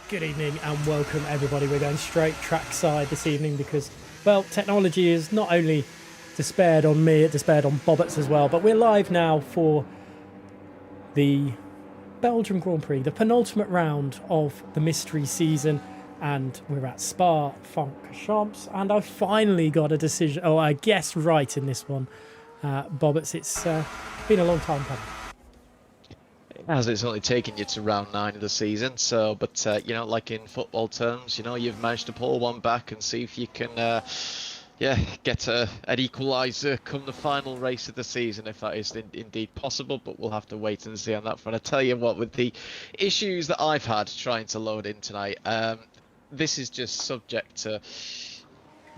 Good evening and welcome everybody. We're going straight trackside this evening because, well, technology is not only despaired on me, it despaired on Bobbits as well, but we're live now for the Belgium Grand Prix, the penultimate round of the mystery season, and we're at Spa-Francorchamps, and I've finally got a decision, I guessed right in this one. Bobbits, it's been a long time coming. As it's only taken you to round 9 of the season, so, but, you know, like in football terms, you know, you've managed to pull one back and see if you can, get an equaliser come the final race of the season, if that is indeed possible, but we'll have to wait and see on that front. I tell you what, with the issues that I've had trying to load in tonight, this is just subject to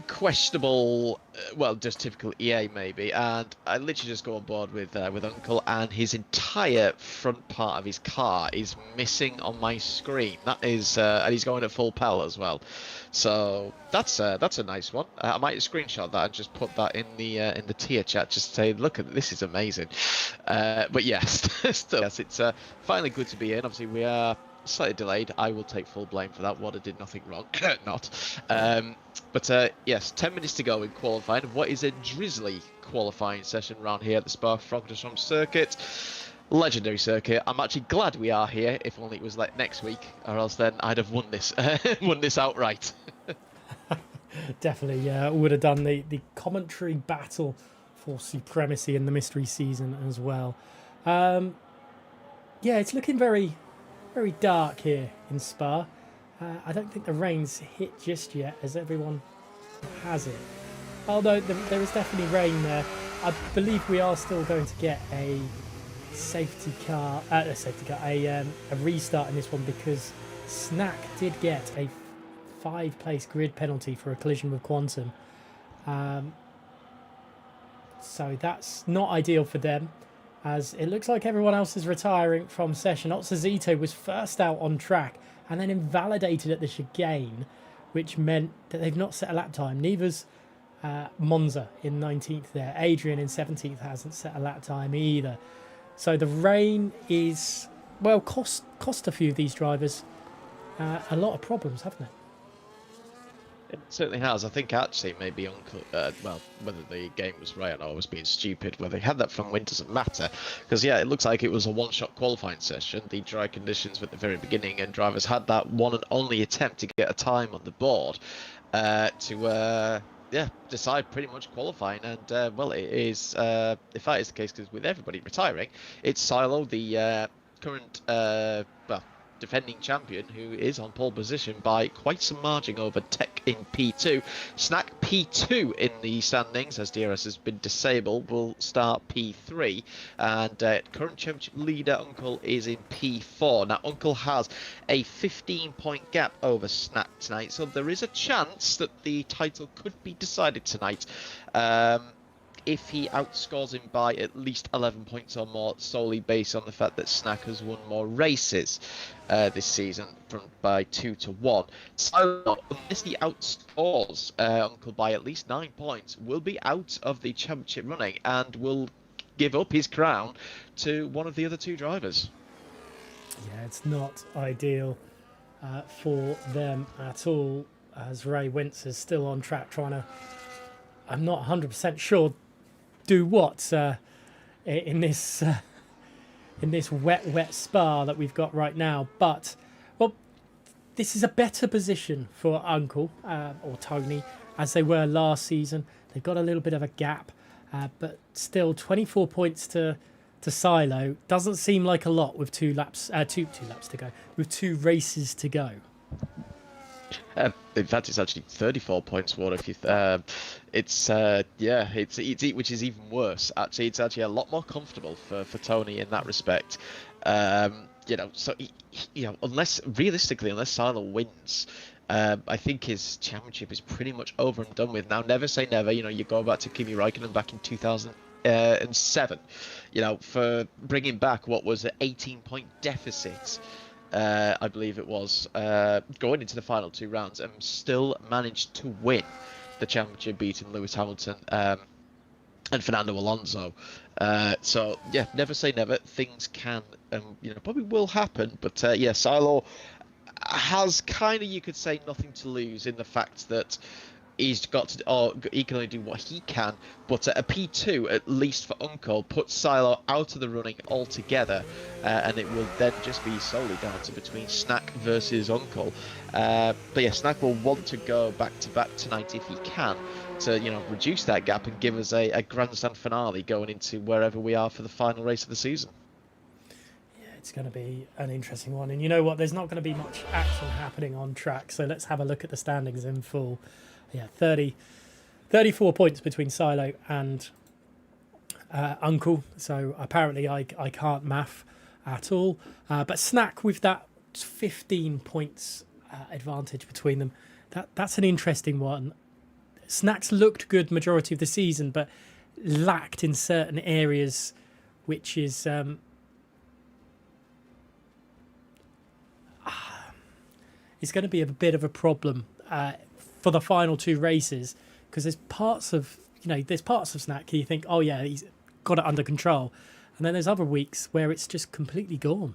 questionable, well, just typical EA maybe, and I literally just go on board with Uncle, and his entire front part of his car is missing on my screen. That is, and he's going at full pel as well. So that's a nice one. I might screenshot that and just put that in the tier chat, just to say, look at this, is amazing. But yes, still, yes, it's finally good to be in. Obviously, we are slightly delayed. I will take full blame for that. Water did nothing wrong. Not. But yes, 10 minutes to go in qualifying. What is a drizzly qualifying session around here at the Spa-Francorchamps circuit. Legendary circuit. I'm actually glad we are here, if only it was like next week, or else then I'd have won this, won this outright. Definitely would have done the commentary battle for supremacy in the mystery season as well. Yeah, it's looking very dark here in Spa. I don't think the rain's hit just yet, as everyone has it. Although there is definitely rain there. I believe we are still going to get a restart in this one, because Snack did get a 5-place grid penalty for a collision with Quantum. So that's not ideal for them, as it looks like everyone else is retiring from session. Otsazito was first out on track and then invalidated at the chicane, which meant that they've not set a lap time. Neither's Monza in 19th there. Adrian in 17th hasn't set a lap time either. So the rain is, well, cost a few of these drivers a lot of problems, haven't it? It certainly has. I think actually maybe Uncle, well, whether the game was right or not, I was being stupid. Whether he had that front wing doesn't matter, because yeah, it looks like it was a one-shot qualifying session. The dry conditions were at the very beginning, and drivers had that one and only attempt to get a time on the board to decide pretty much qualifying. And well, it is, if that is the case, because with everybody retiring, it's Silo, the current defending champion, who is on pole position by quite some margin over Tech in P2. Snack P2 in the standings, as DRS has been disabled, will start P3, and current championship leader Uncle is in P4. Now Uncle has a 15-point gap over Snack tonight, so there is a chance that the title could be decided tonight. If he outscores him by at least 11 points or more, solely based on the fact that Snack has won more races this season by 2-1. So, unless he outscores Uncle by at least 9 points, will be out of the championship running and will give up his crown to one of the other two drivers. Yeah, it's not ideal for them at all, as Ray Wentz is still on track trying to, I'm not 100% sure, do what in this wet Spa that we've got right now. But, well, this is a better position for Uncle or Tony, as they were last season. They've got a little bit of a gap, but still 24 points to Silo doesn't seem like a lot with two laps to go, with 2 races to go. In fact, it's actually 34 points more. If you, it's which is even worse. Actually, it's actually a lot more comfortable for Tony in that respect. You know, so unless Silo wins, I think his championship is pretty much over and done with. Now, never say never. You know, you go back to Kimi Räikkönen back in 2007. You know, for bringing back what was an 18-point deficit. I believe it was, going into the final 2 rounds, and still managed to win the championship, beating Lewis Hamilton and Fernando Alonso. So yeah, never say never. Things can, probably will happen. But yeah, Silo, has kind of, you could say, nothing to lose in the fact that he's got to, or he can only do what he can. But a P2, at least for Uncle, puts Silo out of the running altogether, and it will then just be solely down to between Snack versus Uncle. But yeah, Snack will want to go back to back tonight if he can, to reduce that gap and give us a grandstand finale going into wherever we are for the final race of the season. It's going to be an interesting one. And you know what? There's not going to be much action happening on track. So let's have a look at the standings in full. Yeah, 34 points between Silo and Uncle. So apparently I can't math at all. But Snack with that 15 points advantage between them. That's an interesting one. Snack's looked good majority of the season, but lacked in certain areas, which is... it's going to be a bit of a problem for the final two races, because there's parts of Snack you think, oh yeah, he's got it under control, and then there's other weeks where it's just completely gone.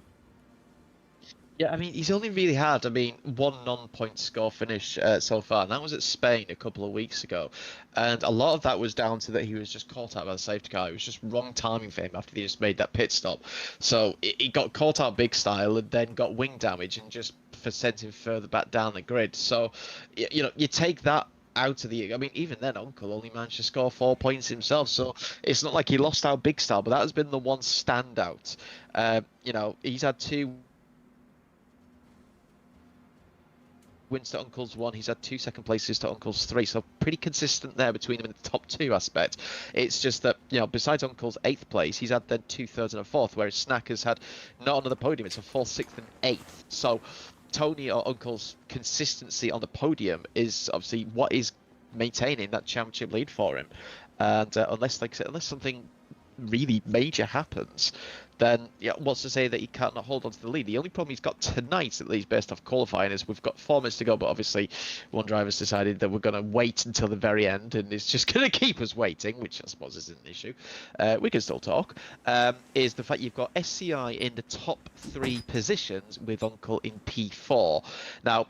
Yeah, I mean, he's only really had, one non-point score finish so far, and that was at Spain a couple of weeks ago. And a lot of that was down to that he was just caught out by the safety car. It was just wrong timing for him after he just made that pit stop. So he got caught out big style and then got wing damage and just sent him further back down the grid. So, you take that out of the... even then, Uncle only managed to score 4 points himself, so it's not like he lost out big style, but that has been the one standout. He's had 2 wins to Uncle's 1. He's had 2 second places to Uncle's 3, so pretty consistent there between them in the top 2 aspect. It's just that, besides Uncle's 8th place, he's had then 2 thirds and a 4th, whereas Snack has had not on the podium, it's a 4th, 6th and 8th. So Tony or Uncle's consistency on the podium is obviously what is maintaining that championship lead for him. And unless something really major happens, then what's to say that he can't hold on to the lead? The only problem he's got tonight, at least based off qualifying, is we've got 4 minutes to go, but obviously one driver's decided that we're going to wait until the very end, and it's just going to keep us waiting, which I suppose isn't an issue. We can still talk. Is the fact you've got SCI in the top 3 positions with Uncle in P4. Now,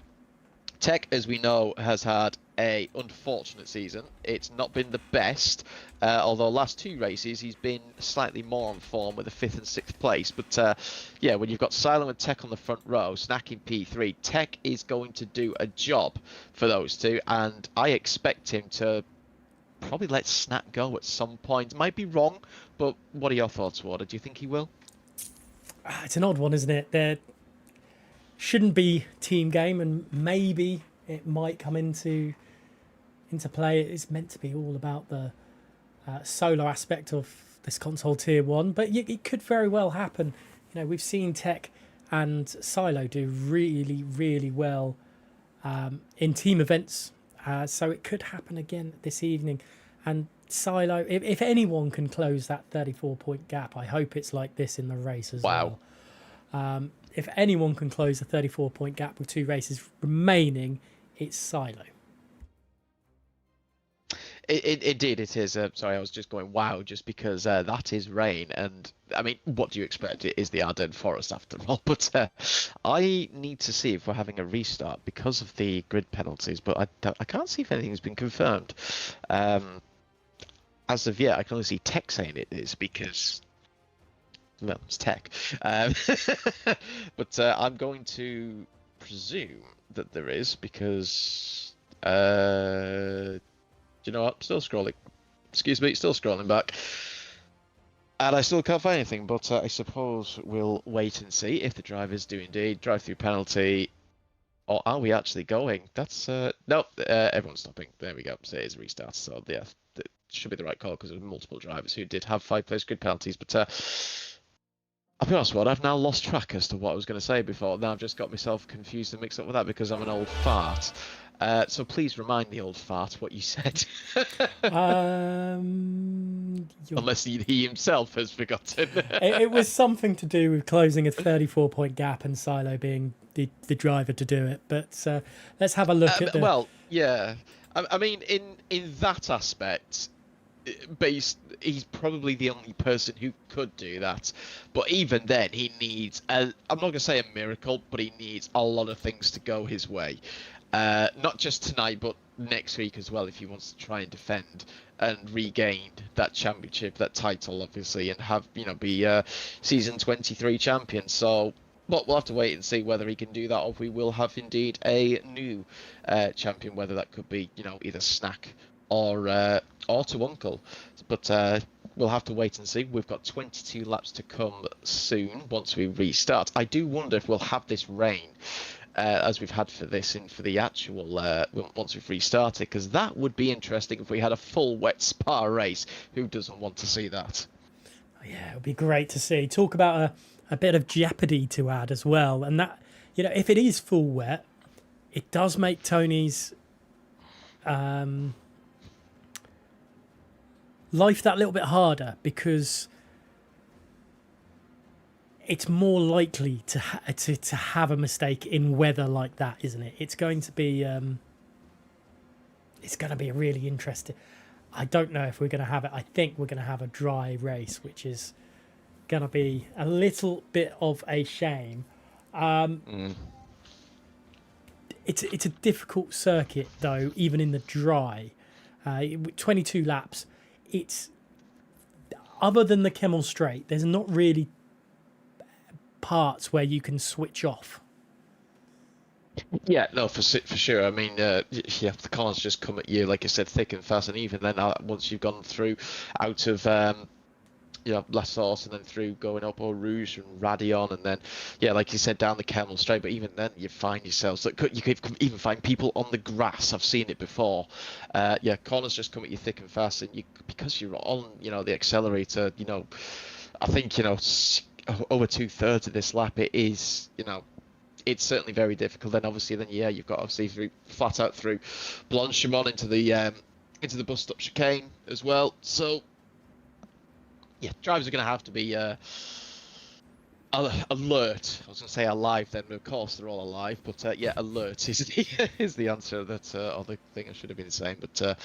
Tech, as we know, has had a unfortunate season. It's not been the best, although last 2 races he's been slightly more on form with a 5th and 6th place. But when you've got Silo and Tech on the front row, Snack in P3, Tech is going to do a job for those 2, and I expect him to probably let Snack go at some point. Might be wrong, but what are your thoughts, Warder? Do you think he will? It's an odd one, isn't it? There shouldn't be team game, and maybe it might come into play. It's meant to be all about the solo aspect of this console tier 1, but it could very well happen. We've seen Tech and Silo do really, really well in team events, so it could happen again this evening. And Silo, if anyone can close that 34-point gap, I hope it's like this in the race as well. If anyone can close the 34-point gap with 2 races remaining, it's Silo. Indeed, it is. Sorry, I was just going wow, just because that is rain, and what do you expect? It is the Ardennes Forest after all. But I need to see if we're having a restart because of the grid penalties, but I can't see if anything's been confirmed. As of yet, I can only see Tech saying it is because, well, it's Tech. But I'm going to presume that there is because. You know what? Still scrolling. Excuse me, still scrolling back. And I still can't find anything, but I suppose we'll wait and see if the drivers do indeed drive-through penalty. Or are we actually going? That's, nope, everyone's stopping. There we go. So it is a restart. So, yeah, it should be the right call because there were multiple drivers who did have 5-place grid penalties. But I'll be honest, I've now lost track as to what I was going to say before. Now I've just got myself confused and mixed up with that because I'm an old fart. So please remind the old fart what you said. Unless he himself has forgotten. It was something to do with closing a 34-point gap and Silo being the driver to do it. But let's have a look at the... Well, yeah. In that aspect, he's probably the only person who could do that. But even then, he needs I'm not going to say a miracle, but he needs a lot of things to go his way. Not just tonight, but next week as well, if he wants to try and defend and regain that championship, that title, obviously, and have, be season 23 champion. So, but we'll have to wait and see whether he can do that, or if we will have indeed a new champion, whether that could be, either Snack or to Uncle. But we'll have to wait and see. We've got 22 laps to come soon once we restart. I do wonder if we'll have this rain as we've had for this and for the actual once we've restarted, because that would be interesting if we had a full wet Spa race. Who doesn't want to see that? Yeah, it would be great to see. Talk about a bit of jeopardy to add as well. And that, if it is full wet, it does make Tony's life that little bit harder, because it's more likely to have a mistake in weather like that, isn't it? It's going to be really interesting. I don't know if we're going to have it. I think we're going to have a dry race, which is going to be a little bit of a shame. It's a difficult circuit though, even in the dry. 22 laps. It's, other than the Kemmel Straight, there's not really parts where you can switch off. Yeah, no, for sure. I mean, the cars just come at you, like I said, thick and fast, and even then, once you've gone through out of La Source and then through going up Eau Rouge and Radion, and then like you said, down the Kemmel Straight. But even then, you find yourselves that you could even find people on the grass. I've seen it before. Corners just come at you thick and fast, and because you're on the accelerator. I think over 2/3 of this lap, it is it's certainly very difficult. Then obviously, you've got obviously flat out through Blanchimont into the bus stop chicane as well. So yeah, drivers are going to have to be alert. I was going to say alive then, but of course they're all alive. But alert is the answer that, or the thing I should have been saying. But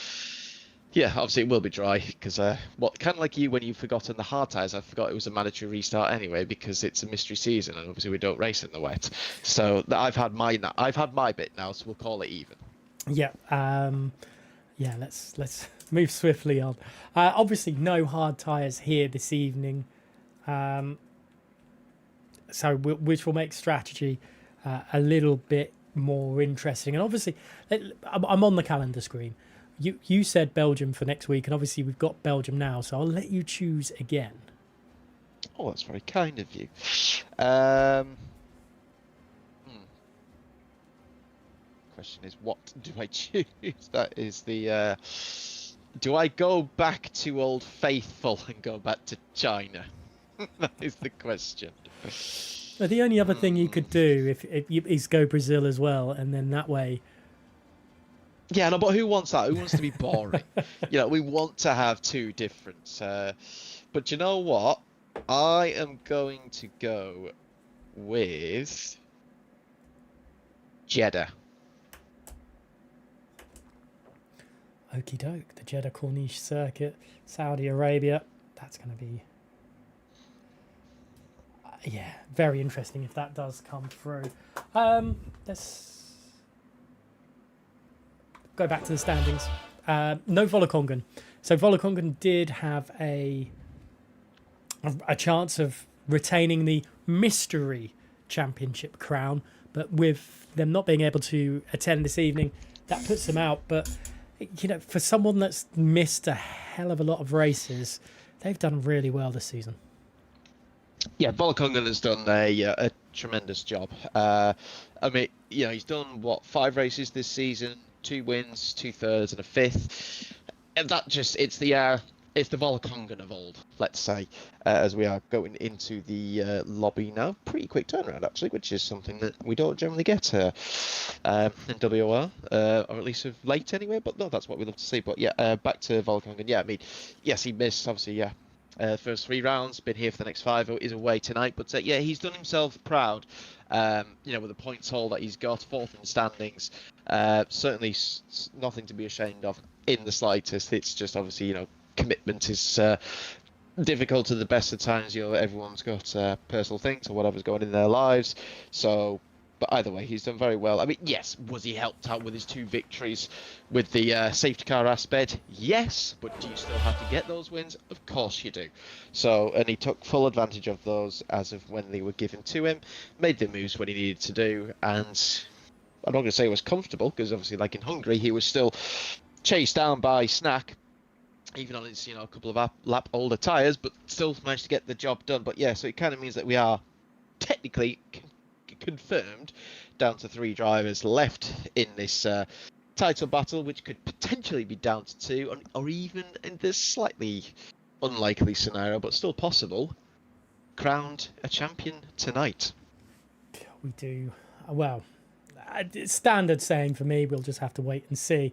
obviously it will be dry, because kind of like you when you've forgotten the hard tyres, I forgot it was a mandatory restart anyway, because it's a mystery season and obviously we don't race in the wet. So I've had my bit now, so we'll call it even. Let's move swiftly on. Obviously no hard tyres here this evening, which will make strategy a little bit more interesting. And obviously I'm on the calendar screen. You said Belgium for next week, and obviously we've got Belgium now, so I'll let you choose again. Oh, that's very kind of you. Question is, what do I choose? That is the... do I go back to Old Faithful and go back to China? That is the question. Well, the only other thing you could do is go Brazil as well, and then that way... Yeah, no, but who wants that? Who wants to be boring? We want to have two different. But you know what? I am going to go with Jeddah. Okie doke. The Jeddah Corniche circuit, Saudi Arabia. That's going to be... very interesting if that does come through. Let's go back to the standings. No Volakongen. So Volakongen did have a chance of retaining the mystery championship crown, but with them not being able to attend this evening, that puts them out. But for someone that's missed a hell of a lot of races, they've done really well this season. Yeah, Volakongen has done a tremendous job. I mean, he's done 5 races this season. 2 wins, 2/3, and a 5th, and that it's the Volakongen of old, let's say, as we are going into the lobby now. Pretty quick turnaround actually, which is something that we don't generally get in WOR, or at least of late anyway. But no, that's what we love to see. But back to Volakongen. I mean, yes, he missed obviously. First 3 rounds, been here for the next 5, is away tonight. But he's done himself proud, with the points haul that he's got, 4th in the standings. Certainly nothing to be ashamed of in the slightest. It's just obviously, commitment is difficult at the best of times. Everyone's got personal things or whatever's going in their lives. So, but either way, he's done very well. I mean, yes, was he helped out with his 2 victories with the safety car aspect? Yes, but do you still have to get those wins? Of course you do. So, and he took full advantage of those as of when they were given to him, made the moves when he needed to do, and I'm not going to say it was comfortable, because obviously, like in Hungary, he was still chased down by Snack, even on his, a couple of lap older tyres, but still managed to get the job done. But yeah, so it kind of means that we are technically confirmed down to 3 drivers left in this title battle, which could potentially be down to 2, or even in this slightly unlikely scenario, but still possible, crowned a champion tonight. We do. Well, standard saying for me, we'll just have to wait and see.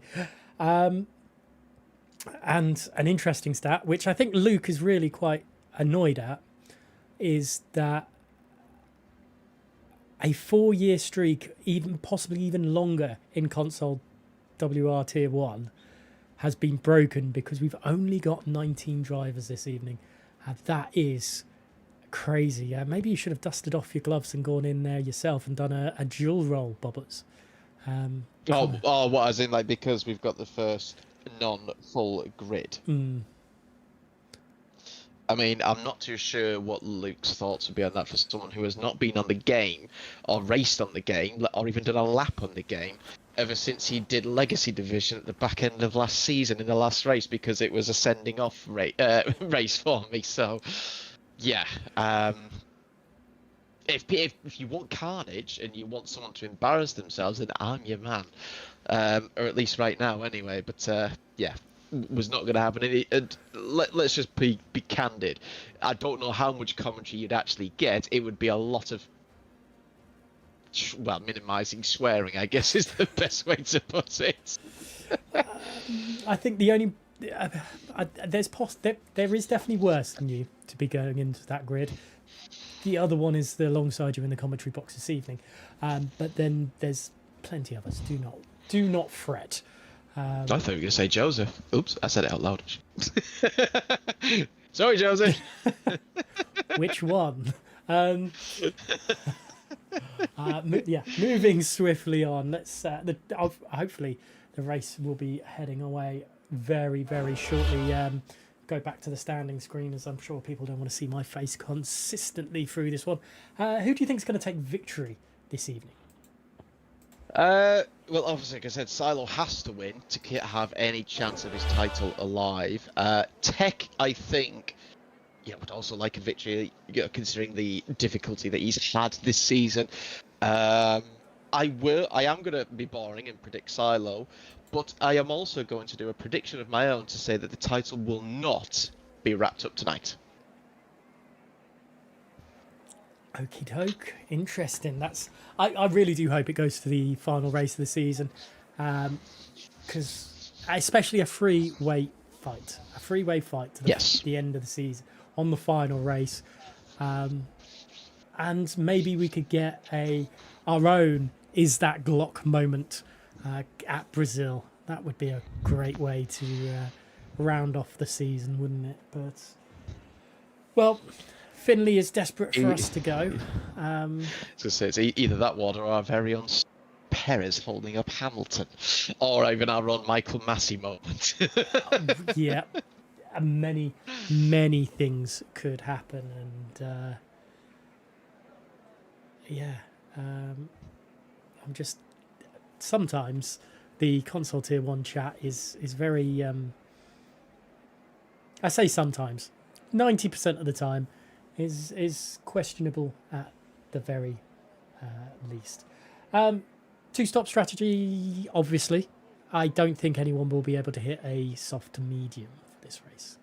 And an interesting stat, which I think Luke is really quite annoyed at, is that a 4-year streak, possibly even longer in console WR Tier 1, has been broken because we've only got 19 drivers this evening. And that is crazy. Maybe you should have dusted off your gloves and gone in there yourself and done a dual roll, Bobbers. What, as in, like, because we've got the first non-full grid? I mean, I'm not too sure what Luke's thoughts would be on that for someone who has not been on the game, or raced on the game, or even done a lap on the game, ever since he did Legacy Division at the back end of last season in the last race, because it was a sending off race for me. So, yeah. If you want carnage and you want someone to embarrass themselves, then I'm your man. Or at least right now, anyway. But yeah, was not going to happen. And let's just be candid. I don't know how much commentary you'd actually get. It would be a lot of, well, minimising swearing, I guess, is the best way to put it. I think the only there is definitely worse than you to be going into that grid. The other one is the alongside you in the commentary box this evening, but then there's plenty of us. Do not fret. I thought you were going to say Joseph. Oops, I said it out loud. Sorry, Joseph. Which one? Moving swiftly on. Let's. Hopefully, the race will be heading away very, very shortly. Go back to the standing screen, as I'm sure people don't want to see my face consistently through this one. Who do you think is going to take victory this evening? Well, obviously, like I said, Silo has to win to have any chance of his title alive. Tech, I think, would also like a victory, considering the difficulty that he's had this season. I am going to be boring and predict Silo, but I am also going to do a prediction of my own to say that the title will not be wrapped up tonight. Okie doke. Interesting. I really do hope it goes to the final race of the season, because especially a three-way fight to the end of the season on the final race, and maybe we could get our own is that Glock moment at Brazil. That would be a great way to round off the season, wouldn't it? But well, Finley is desperate for us to go. I was going to say, it's either that one or our very own Perez holding up Hamilton, or even our own Michael Massey moment. Yeah, many things could happen, and I'm just sometimes the console tier 1 chat is very I say sometimes 90% of the time is questionable at the very least. 2-stop strategy, obviously. I don't think anyone will be able to hit a soft to medium for this race.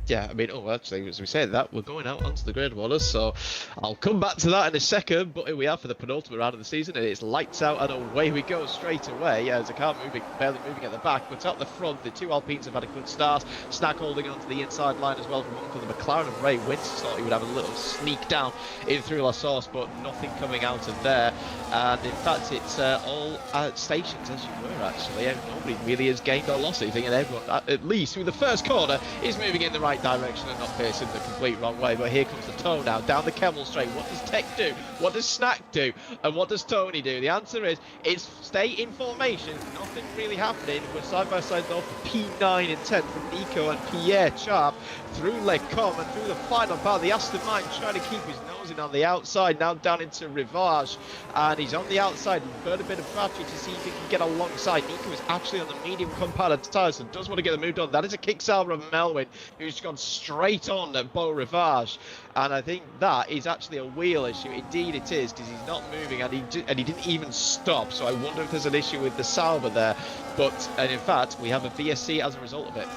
Yeah, I mean, oh, actually, as we said that, we're going out onto the Great Waters, so I'll come back to that in a second. But here we are for the penultimate round of the season, and it's lights out and away we go straight away. As a car barely moving at the back, but at the front, the two Alpines have had a good start. Snack holding on to the inside line as well from Uncle. The McLaren of Ray Winters thought he would have a little sneak down in through La Source, but nothing coming out of there. And in fact, it's all stations as you were actually. Nobody really has gained or lost anything, and everyone, at least through the first corner, is moving in the right direction and not facing the complete wrong way. But here comes the toe now down the Kemmel straight. What does Tech do? What does Snack do? And what does Tony do? The answer is it's stay in formation. Nothing really happening. We're side by side though for P9 and 10 from Nico and Pierre Charp through Lecom and through the final part. The Aston Martin trying to keep his nose in on the outside, now down into Rivage, and he's on the outside and burn a bit of battery to see if he can get alongside. Nico is actually on the medium compounded tyres and does want to get the move done. That is a kick salver of Melwin, who's gone straight on at Beau Rivage, and I think that is actually a wheel issue. Indeed it is, because he's not moving and he didn't even stop, so I wonder if there's an issue with the salver there. But and in fact we have a VSC as a result of it.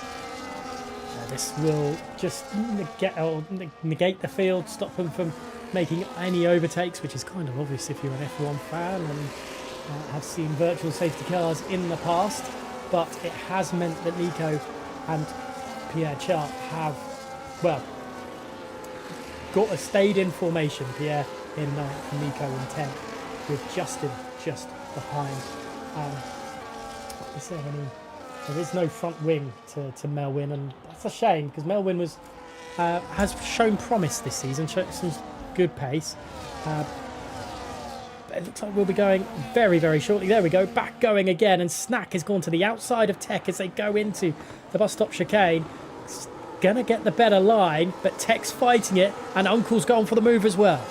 This will just negate the field, stop them from making any overtakes, which is kind of obvious if you're an F1 fan and have seen virtual safety cars in the past. But it has meant that Nico and Pierre Charp have, well, stayed in formation. Pierre in ninth, Nico in 10th, with Justin just behind. Is there any? There is no front wing to Melwin, and that's a shame because Melwin has shown promise this season, shown some good pace. But it looks like we'll be going very, very shortly. There we go, back going again, and Snack has gone to the outside of Tech as they go into the bus stop chicane. It's gonna get the better line, but Tech's fighting it, and Uncle's gone for the move as well.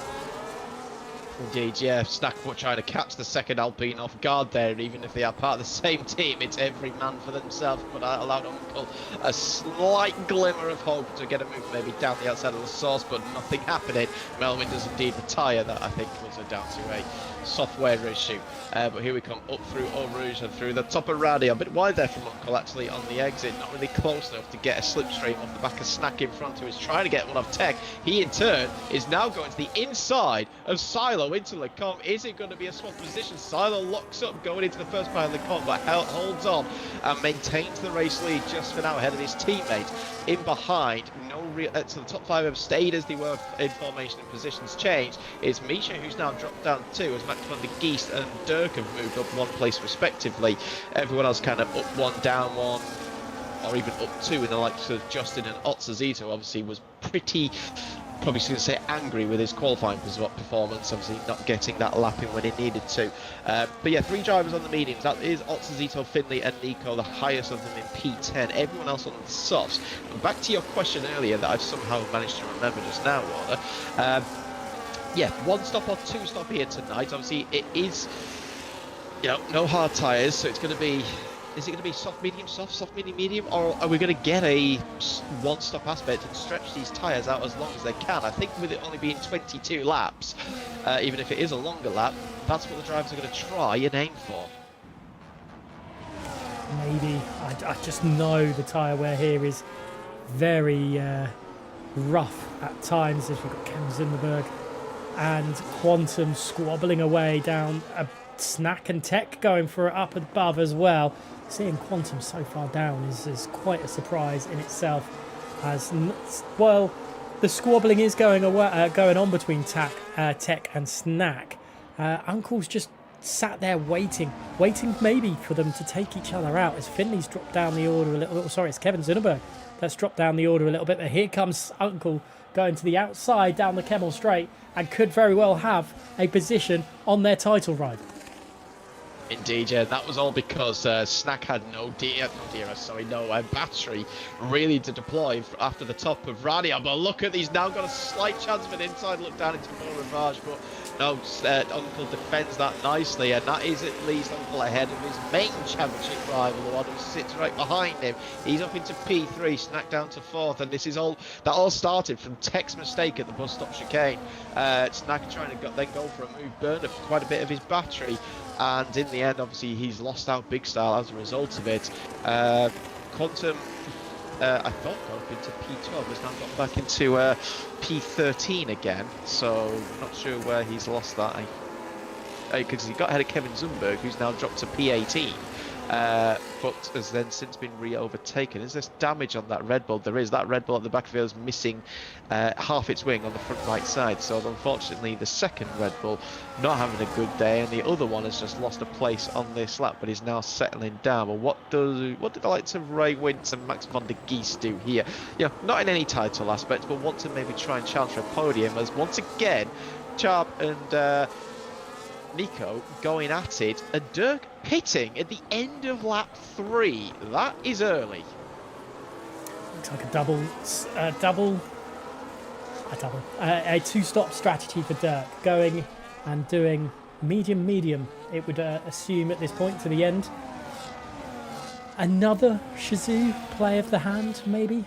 Indeed, yeah. Snack trying to catch the second Alpine off guard there, even if they are part of the same team. It's every man for themselves, but I allowed Uncle a slight glimmer of hope to get a move maybe down the outside of the source, but nothing happening. Melwin does indeed retire. That I think was down to a software issue. But here we come up through Eau Rouge and through the top of Radi. A bit wide there from Uncle actually on the exit, not really close enough to get a slipstream off the back of Snack in front, who is trying to get one off Tech. He in turn is now going to the inside of Silo into Lecom. Is it going to be a swap position? Silo locks up going into the first part of Lecom, but holds on and maintains the race lead just for now ahead of his teammate. In behind, so the top five have stayed as they were in formation and positions changed. It's Misha who's now dropped down two, as Max van der Geest and Dirk have moved up one place respectively. Everyone else kind of up one, down one, or even up two in the likes of Justin and Otzazito. Obviously was pretty, probably going to say, angry with his qualifying performance, obviously not getting that lap in when he needed to. But yeah, three drivers on the mediums. That is Otzazito, Finley and Nico, the highest of them in P10. Everyone else on the softs. And back to your question earlier that I've somehow managed to remember just now, Warner. Yeah, one stop or two stop here tonight. Obviously it is, you know, no hard tyres, so it's going to be, is it going to be soft, medium, soft, medium, medium, or are we going to get a one-stop aspect and stretch these tyres out as long as they can? I think with it only being 22 laps, even if it is a longer lap, that's what the drivers are going to try and aim for. Maybe. I just know the tyre wear here is very rough at times, as we've got Cam Zimmerberg and Quantum squabbling away down a Snack and Tech going for it up above as well. Seeing Quantum so far down is quite a surprise in itself. As well, the squabbling is going on between Tech and Snack. Uncle's just sat there waiting maybe for them to take each other out. As Finley's dropped down the order a little. Sorry, it's Kevin Zunneberg that's dropped down the order a little bit. But here comes Uncle going to the outside down the Kemmel straight and could very well have a position on their title ride. Indeed, yeah, that was all because Snack had no battery really to deploy after the top of Radia. But look at these, now got a slight chance of an inside look down into Beau Rivage, but no, Uncle defends that nicely, and that is at least Uncle ahead of his main championship rival, the one who sits right behind him. He's up into P3, Snack down to 4th, and this is all started from Tech's mistake at the bus stop chicane. Snack trying to then go for a move, burn quite a bit of his battery, and in the end, obviously, he's lost out big style as a result of it. Quantum I thought got up into P12, has now got back into P13 again. So not sure where he's lost that. Because he got ahead of Kevin Zumberg, who's now dropped to P18. But has then since been re-overtaken. Is there damage on that Red Bull? There is. That Red Bull at the back of the field is missing half its wing on the front right side. So unfortunately, the second Red Bull not having a good day, and the other one has just lost a place on this lap, but is now settling down. But what did the likes of Ray Wintz and Max van der Geest do here? Yeah, not in any title aspect, but want to maybe try and challenge for a podium. As once again, Charp and Nico going at it, and Dirk pitting at the end of lap 3. That is early. Looks like a two-stop strategy for Dirk, going and doing medium. It would assume at this point to the end. Another Shazoo play of the hand, maybe.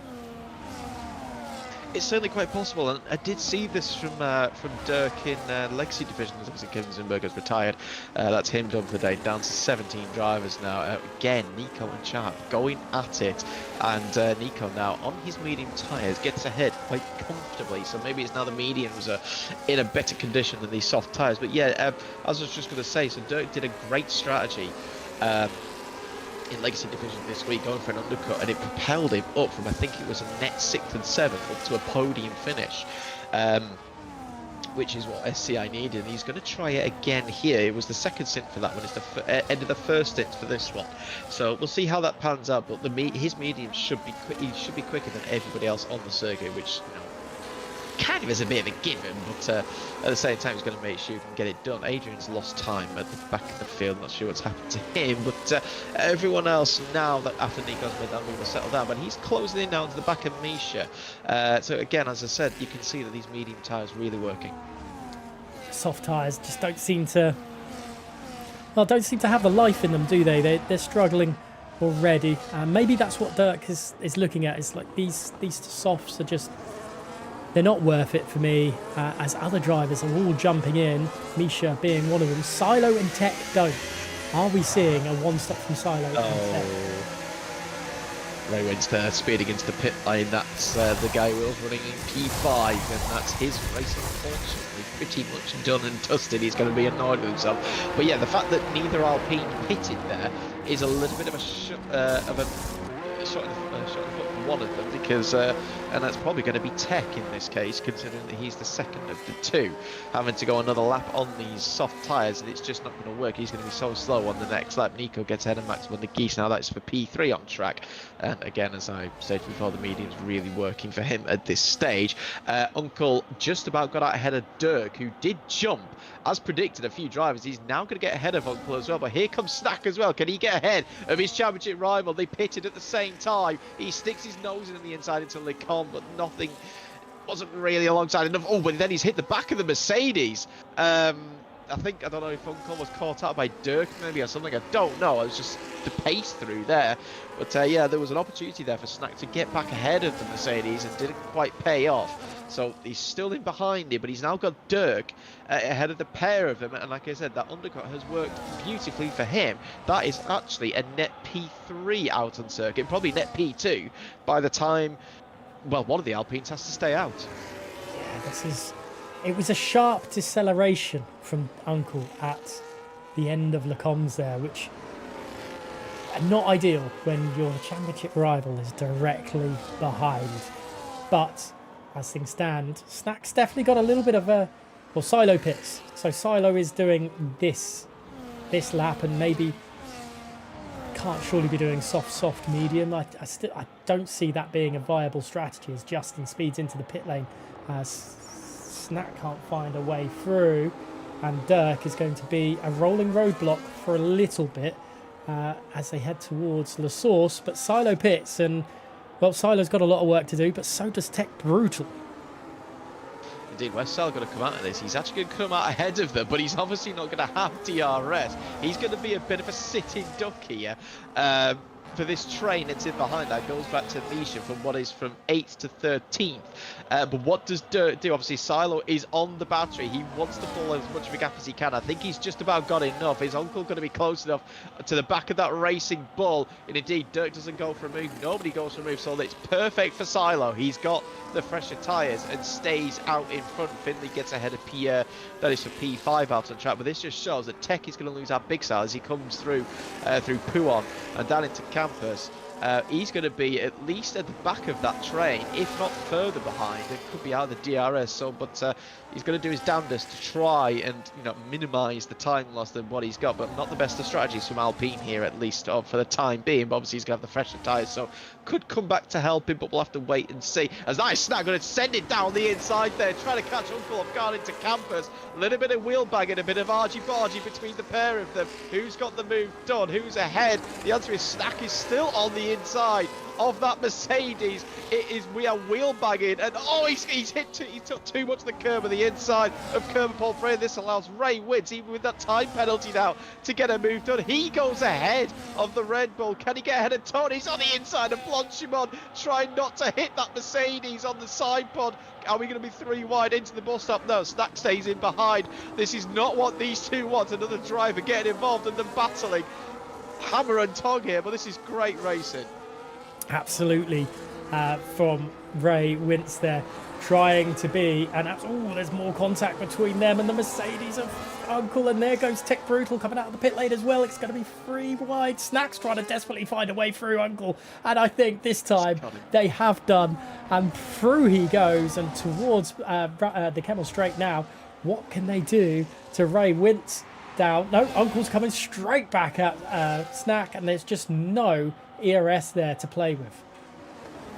It's certainly quite possible, and I did see this from Dirk in Legacy Division, as obviously Kevin Zumberg has retired. That's him done for the day, down to 17 drivers now. Again, Nico and Charp going at it, and Nico now on his medium tyres gets ahead quite comfortably, so maybe it's now the mediums are in a better condition than these soft tyres. But yeah, as I was just going to say, so Dirk did a great strategy in Legacy Division this week, going for an undercut, and it propelled him up from, I think it was a net 6th and 7th, up to a podium finish, which is what SCI needed. And he's going to try it again here. It was the second stint for that one. It's the end of the first stint for this one. So we'll see how that pans out. But his medium should be he should be quicker than everybody else on the circuit, which kind of is a bit of a given, but at the same time he's going to make sure he can get it done. Adrian's lost time at the back of the field, not sure what's happened to him, but everyone else now that after Nico's made that move will settle down, but he's closing in now to the back of Misha. So again, as I said, you can see that these medium tyres really working. Soft tyres just don't seem to have the life in them, do they? They're struggling already. Maybe that's what Dirk is looking at. It's like these softs are just, they're not worth it for me, as other drivers are all jumping in, Misha being one of them. Silo and Tech don't. Are we seeing a one-stop from Silo and Tech? Ray Wintz there, speeding into the pit lane. That's the guy who was running in P5, and that's his race, unfortunately, pretty much done and dusted. He's going to be annoyed with himself. But yeah, the fact that neither Alpine pitted there is a little bit of a shot in the foot for one of them, because and that's probably going to be Tech in this case, considering that he's the second of the two, having to go another lap on these soft tyres, and it's just not going to work. He's going to be so slow on the next lap. Nico gets ahead of Max van der Geest. Now that's for P3 on track, and again, as I stated before, the medium's really working for him at this stage. Uncle just about got out ahead of Dirk, who did jump as predicted a few drivers. He's now going to get ahead of Uncle as well, but here comes Snack as well. Can he get ahead of his championship rival? They pitted at the same time. He sticks his nose in the inside into Lecon, but nothing, wasn't really alongside enough. Oh, but then he's hit the back of the Mercedes. I don't know if Uncle was caught out by Dirk maybe or something. I don't know. It was just the pace through there. But yeah, there was an opportunity there for Snack to get back ahead of the Mercedes, and didn't quite pay off. So he's still in behind him, but he's now got Dirk ahead of the pair of them. And like I said, that undercut has worked beautifully for him. That is actually a net P3 out on circuit, probably net P2 by the time, well, one of the Alpines has to stay out. Yeah, it was a sharp deceleration from Uncle at the end of Lecon's there, which not ideal when your championship rival is directly behind. But as things stand, Snack's definitely got a little bit of a, well, Silo pits. So Silo is doing this lap, and maybe can't surely be doing soft, medium. I don't see that being a viable strategy as Justin speeds into the pit lane. Snack can't find a way through, and Dirk is going to be a rolling roadblock for a little bit as they head towards La Source. But Silo pits, and well, Silo's got a lot of work to do, but so does Tech Brutal. Indeed, where's Sal going to come out of this? He's actually going to come out ahead of them, but he's obviously not going to have DRS. He's going to be a bit of a sitting duck here. for this train that's in behind that goes back to Misha from what is from 8th to 13th. But what does Dirk do? Obviously, Silo is on the battery. He wants to pull as much of a gap as he can. I think he's just about got enough. His uncle going to be close enough to the back of that racing bull. And indeed, Dirk doesn't go for a move. Nobody goes for a move. So it's perfect for Silo. He's got the fresher tyres and stays out in front. Finley gets ahead of Pierre. That is for P5 out on track. But this just shows that Tech is going to lose our big side as he comes through Puon and down into Campus. He's going to be at least at the back of that train, if not further behind. It could be out of the DRS. But he's going to do his damnedest to try and minimise the time loss than what he's got. But not the best of strategies from Alpine here, at least for the time being. But obviously he's going to have the fresher tyres, so could come back to help him. But we'll have to wait and see. As nice Snap going to send it down the inside there, trying to catch Uncle off guard into Campus. A little bit of wheel bagging, a bit of argy-bargy between the pair of them. Who's got the move done? Who's ahead? The answer is Snack is still on the inside of that Mercedes. We are wheel bagging, and he took too much of the curb on the inside of Kerber Paul Frey. This allows Ray Wins, even with that time penalty now, to get a move done. He goes ahead of the Red Bull. Can he get ahead of Tony? He's on the inside of Blanchimon, trying not to hit that Mercedes on the side pod. Are we going to be 3 wide into the bus stop? No, Snack stays in behind. This is not what these two want. Another driver getting involved and then battling hammer and tong here, but this is great racing. Absolutely, from Ray Wince there, trying to be, and there's more contact between them and the Mercedes of Uncle, and there goes Tech Brutal coming out of the pit lane as well. It's going to be 3 wide. Snack's trying to desperately find a way through Uncle, and I think this time they have done, and through he goes and towards the Kemmel Straight now. What can they do to Ray Wince down? No, Uncle's coming straight back at Snack, and there's just no ERS there to play with.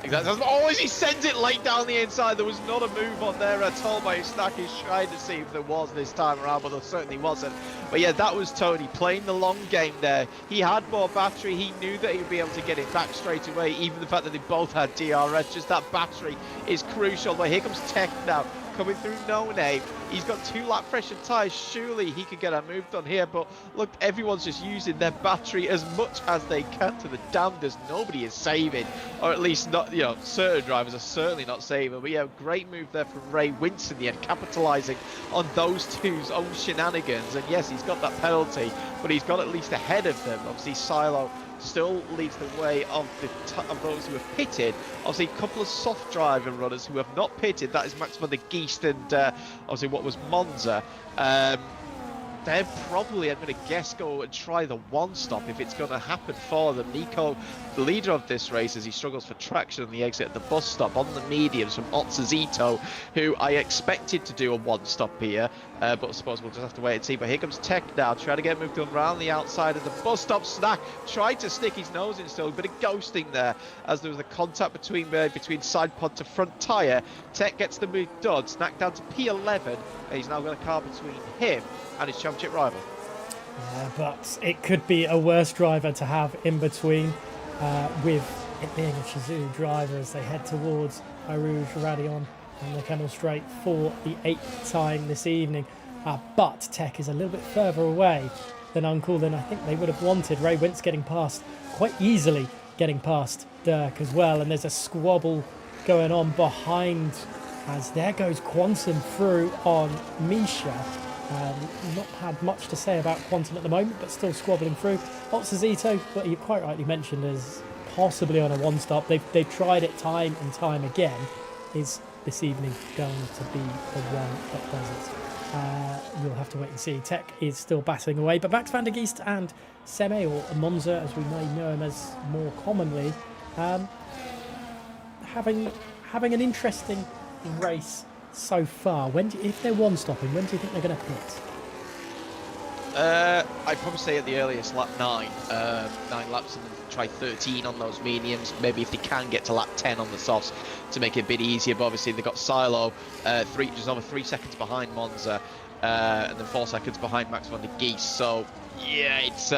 Exactly. He sends it late down the inside. There was not a move on there at all by Snack. He's trying to see if there was this time around, but there certainly wasn't. But yeah, that was Tony playing the long game there. He had more battery. He knew that he would be able to get it back straight away, even the fact that they both had DRS. Just that battery is crucial. But here comes Tech now, coming through No Name. He's got 2 lap fresher tyres. Surely he could get a move done here, but look, everyone's just using their battery as much as they can to the damnedest. Nobody is saving, or at least not, certain drivers are certainly not saving. But yeah, great move there from Ray Wince in the end, capitalising on those two's own shenanigans. And yes, he's got that penalty, but he's got at least ahead of them. Obviously, Silo still leads the way of those who have pitted. Obviously, a couple of soft driver runners who have not pitted. That is Max van der Geest and obviously what was Monza. They're probably, I'm going to guess, go and try the one stop if it's going to happen for them. Nico, the leader of this race, as he struggles for traction on the exit at the bus stop on the mediums from Otsazito, who I expected to do a one stop here, but I suppose we'll just have to wait and see. But here comes Tech now, trying to get moved around the outside of the bus stop. Snack tried to stick his nose in still, a bit of ghosting there as there was a contact between side pod to front tyre. Tech gets the move done. Snack down to P11, and he's now got a car between him and his championship rival. Yeah, but it could be a worse driver to have in between, with it being a Shizou driver as they head towards Rouge Radion and the Kemmel Straight for the 8th time this evening. But Tech is a little bit further away than Uncle than I think they would have wanted. Ray Wince getting past, quite easily getting past Dirk as well, and there's a squabble going on behind as there goes Quantum through on Misha. Not had much to say about Quantum at the moment, but still squabbling through. Otsazito, what you quite rightly mentioned, is possibly on a one stop. They've tried it time and time again. Is this evening going to be the one that does it? You'll have to wait and see. Tech is still battling away, but Max van der Geest and Seme, or Monza as we may know him as more commonly, having an interesting race so far. If they're one stopping, when do you think they're going to pit? I'd probably say at the earliest lap 9 laps, and then try 13 on those mediums. Maybe if they can get to lap 10 on the softs to make it a bit easier. But obviously they've got Silo just over 3 seconds behind Monza, and then 4 seconds behind Max van der Geest. So Yeah, it's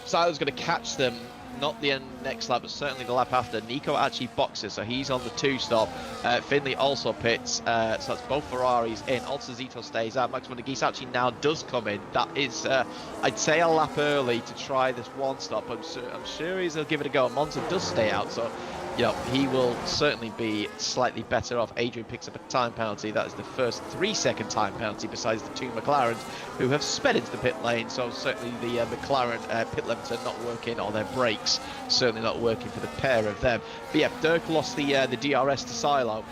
Silo's going to catch them. Not the next lap, but certainly the lap after. Nico actually boxes, so he's on the 2-stop. Finley also pits, so that's both Ferraris in. Also Zito stays out. Max van der Gies actually now does come in. That is, I'd say, a lap early to try this 1-stop. I'm sure he'll give it a go. Monza does stay out, so you know, he will certainly be slightly better off. Adrian picks up a time penalty. That is the first 3-second time penalty besides the 2 McLarens who have sped into the pit lane. So certainly the McLaren pit limits are not working, or their brakes certainly not working for the pair of them. But yeah, Dirk lost the DRS to Silo,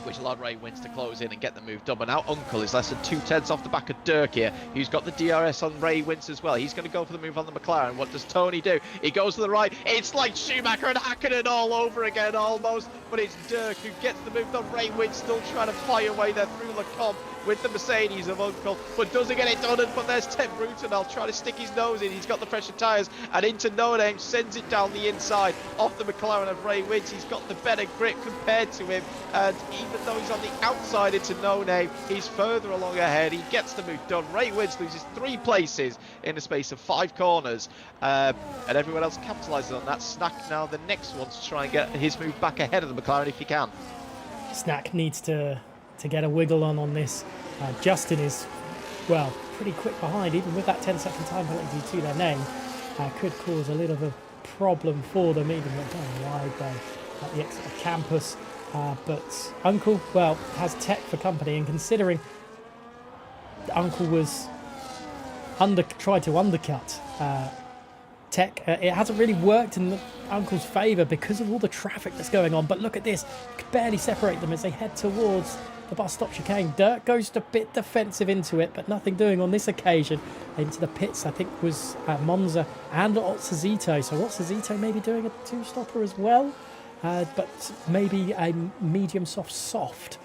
which allowed Ray Wins to close in and get the move done. But now Uncle is less than 2/10 off the back of Dirk here, who's got the DRS on Ray Wins as well. He's going to go for the move on the McLaren. What does Tony do? He goes to the right. It's like Schumacher and Hakkinen all over again almost, but it's Dirk who gets the move done. Ray Wins still trying to fly away there through Lecombe with the Mercedes of Uncle, but doesn't get it done. But there's Ted Brutenel trying to stick his nose in. He's got the fresher tyres, and into No Name sends it down the inside off the McLaren of Ray Wins. He's got the better grip compared to him, and even though he's on the outside into No Name, he's further along ahead. He gets the move done. Ray Wins loses 3 places in the space of 5 corners, and everyone else capitalises on that. Snack now the next one to try and get his move back ahead of the McLaren if he can. Snack needs to get a wiggle on this. Justin is, well, pretty quick behind, even with that 10-second time penalty to their name. Could cause a little bit of problem for them, even when going wide there at the exit of campus. But Uncle, well, has Tech for company, and considering Uncle was tried to undercut Tech, it hasn't really worked in Uncle's favour because of all the traffic that's going on. But look at this, could barely separate them as they head towards the bus stop chicane. Dirk goes a bit defensive into it, but nothing doing on this occasion. Into the pits, I think, was Monza and Otsazito. So Otsazito maybe doing a 2-stopper as well, but maybe a medium soft.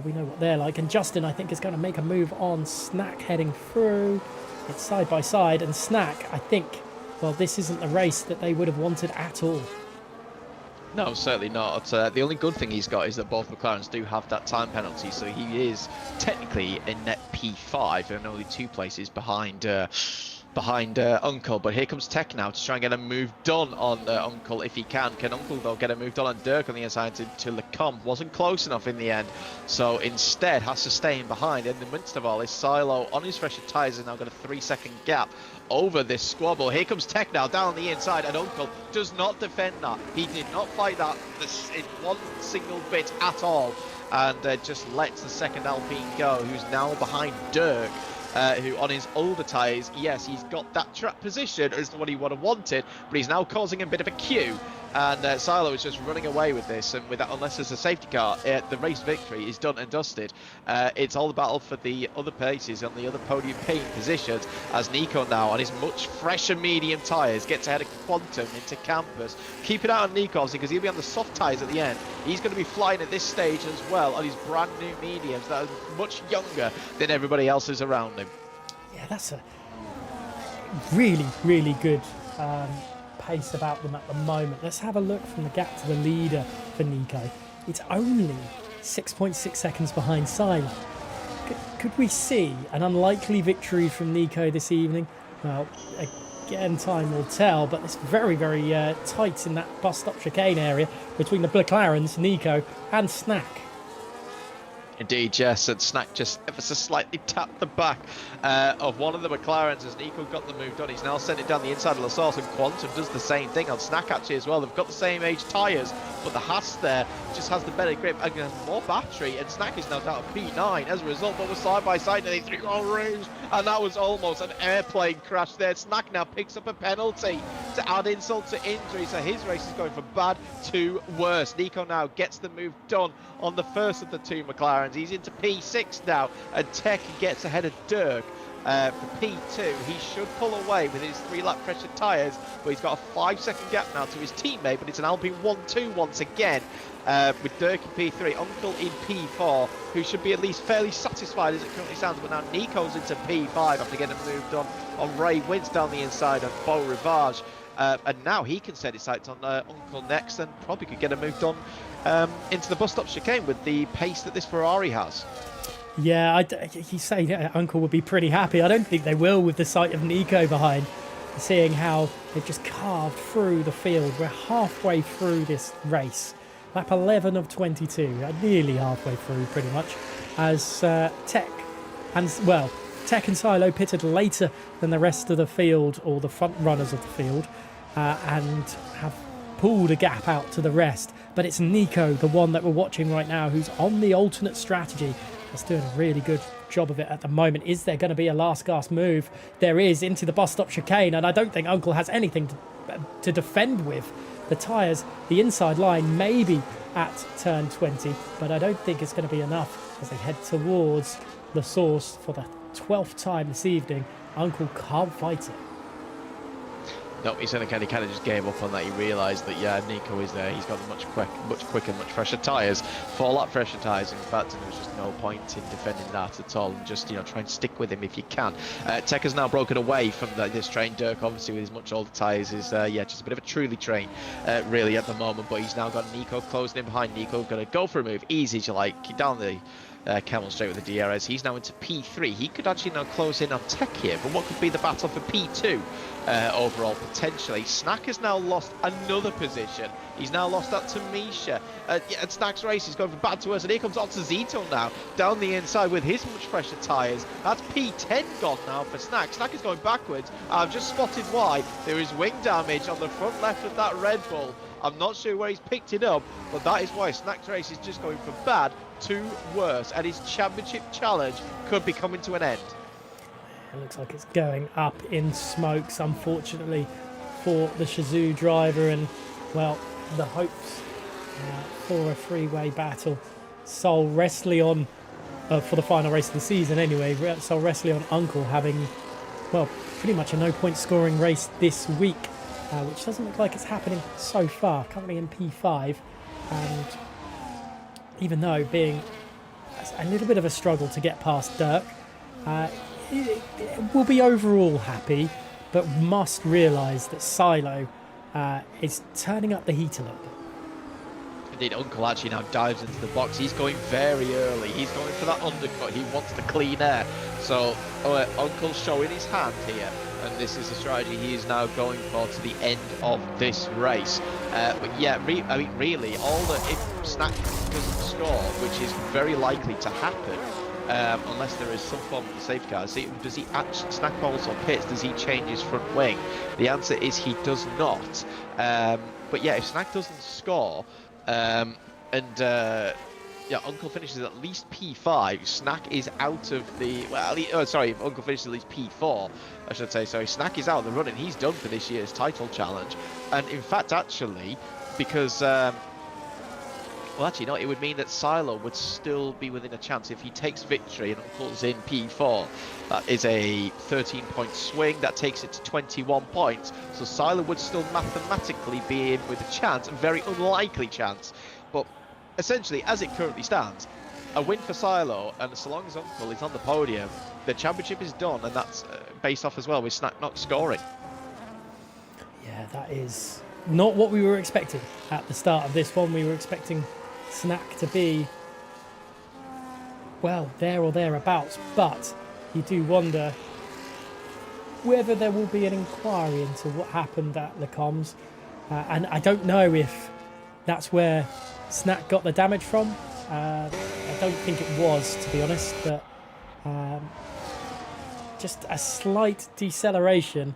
We know what they're like. And Justin, I think, is going to make a move on Snack heading through. It's side by side, and Snack, I think, well, this isn't the race that they would have wanted at all. No, certainly not. The only good thing he's got is that both McLarens do have that time penalty, so he is technically in net P5 and only 2 places behind Uncle. But here comes Tech now to try and get a move done on Uncle if he can. Can Uncle, though, get a move done on Dirk on the inside to Lecombe? Wasn't close enough in the end, so instead has to stay in behind. And the midst of all is Silo on his fresher tyres has now got a 3-second gap over this squabble. Here comes Tech now down the inside, and Uncle does not defend that. He did not fight that in one single bit at all, and just lets the second Alpine go, who's now behind Dirk, who on his older tyres, yes, he's got that track position as what he would have wanted, but he's now causing a bit of a queue. And Silo is just running away with this, and with that, unless there's a safety car, the race victory is done and dusted. It's all the battle for the other places on the other podium paying positions, as Nico now on his much fresher medium tyres gets ahead of Quantum into campus. Keep it out on Nico, obviously, because he'll be on the soft tyres at the end. He's going to be flying at this stage as well on his brand new mediums that are much younger than everybody else's around him. Yeah, that's a really, really good pace about them at the moment. Let's have a look from the gap to the leader for Nico. It's only 6.6 seconds behind Silo. Could we see an unlikely victory from Nico this evening? Well, again, time will tell, but it's very, very tight in that bus stop chicane area between the McLarens, Nico and Snack. Indeed, yes, and Snack just ever so slightly tapped the back of one of the McLarens as Nico got the move done. He's now sent it down the inside of La Source, and Quantum does the same thing on Snack actually as well. They've got the same age tyres, but the Haas there just has the better grip and has more battery, and Snack is now down to P9 as a result. But we're side by side and they 3-1 range, and that was almost an airplane crash there. Snack now picks up a penalty to add insult to injury, so his race is going from bad to worse. Nico now gets the move done on the first of the 2 McLarens. He's into P6 now, and Tech gets ahead of Dirk for P2. He should pull away with his 3-lap pressure tyres, but he's got a 5-second gap now to his teammate, but it's an Alpine 1-2 once again, with Dirk in P3, Uncle in P4, who should be at least fairly satisfied as it currently stands. But now Nico's into P5 after getting moved on Ray Wins down the inside of Beau Rivage. And now he can set his sights on Uncle next, and probably could get a move done into the bus stop chicane with the pace that this Ferrari has. Yeah, you say Uncle would be pretty happy. I don't think they will with the sight of Nico behind, seeing how they've just carved through the field. We're halfway through this race. Lap 11 of 22, nearly halfway through pretty much, as Tech and Silo pitted later than the rest of the field, or the front runners of the field, and have pulled a gap out to the rest. But it's Nico, the one that we're watching right now, who's on the alternate strategy. That's doing a really good job of it at the moment. Is there going to be a last gasp move? There is, into the bus stop chicane, and I don't think Uncle has anything to defend with. The tyres, the inside line, maybe at turn 20, but I don't think it's going to be enough as they head towards the source for the 12th time this evening. Uncle can't fight it. No, he kind of just gave up on that. He realised that, yeah, Nico is there. He's got much quicker, much fresher tyres. 4-lap fresher tyres, in fact, and there was just no point in defending that at all. And just, try and stick with him if you can. Tech has now broken away from this train. Dirk, obviously, with his much older tyres, is, just a bit of a truly train, really, at the moment. But he's now got Nico closing in behind. Nico going to go for a move. Easy, to like, down the Camel straight with the DRS. He's now into P3. He could actually now close in on Tech here, but what could be the battle for P2 overall, potentially? Snack has now lost another position. He's now lost that to Misha. And Snack's race is going from bad to worse, and here comes Zito now, down the inside with his much fresher tyres. That's P10 gone now for Snack. Snack is going backwards. I've just spotted why. There is wing damage on the front left of that Red Bull. I'm not sure where he's picked it up, but that is why Snack's race is just going from bad to worse, and his championship challenge could be coming to an end. It looks like it's going up in smokes, unfortunately, for the Shazoo driver, and, well, the hopes for a three-way battle. Sol Wrestling on, for the final race of the season anyway, Sol Wrestling on Uncle having, well, pretty much a no-point scoring race this week, which doesn't look like it's happening so far, currently in P5, and even though being a little bit of a struggle to get past Dirk, it will be overall happy, but must realise that Silo is turning up the heat a little bit. Indeed, Uncle actually now dives into the box. He's going very early. He's going for that undercut. He wants the clean air. So Uncle's showing his hand here, and this is the strategy he is now going for to the end of this race. But yeah, really, if Snack doesn't score, which is very likely to happen, unless there is some form of a safety car. Does he actually, Snack also pits, does he change his front wing? The answer is he does not. But yeah, if Snack doesn't score, Uncle finishes at least P5, Snack is out of the, if Uncle finishes at least P4, I should say, sorry, Snack is out of the running. He's done for this year's title challenge. And in fact, actually, because, it would mean that Silo would still be within a chance if he takes victory and Uncle's in P4. That is a 13-point swing. That takes it to 21 points. So Silo would still mathematically be in with a chance, a very unlikely chance. But essentially, as it currently stands, a win for Silo, and so long as Uncle is on the podium, the championship is done, and that's based off as well with Snack not scoring. Yeah, that is not what we were expecting at the start of this one. We were expecting Snack to be, well, there or thereabouts, but you do wonder whether there will be an inquiry into what happened at Le Coms, and I don't know if that's where Snack got the damage from. I don't think it was, to be honest, but just a slight deceleration,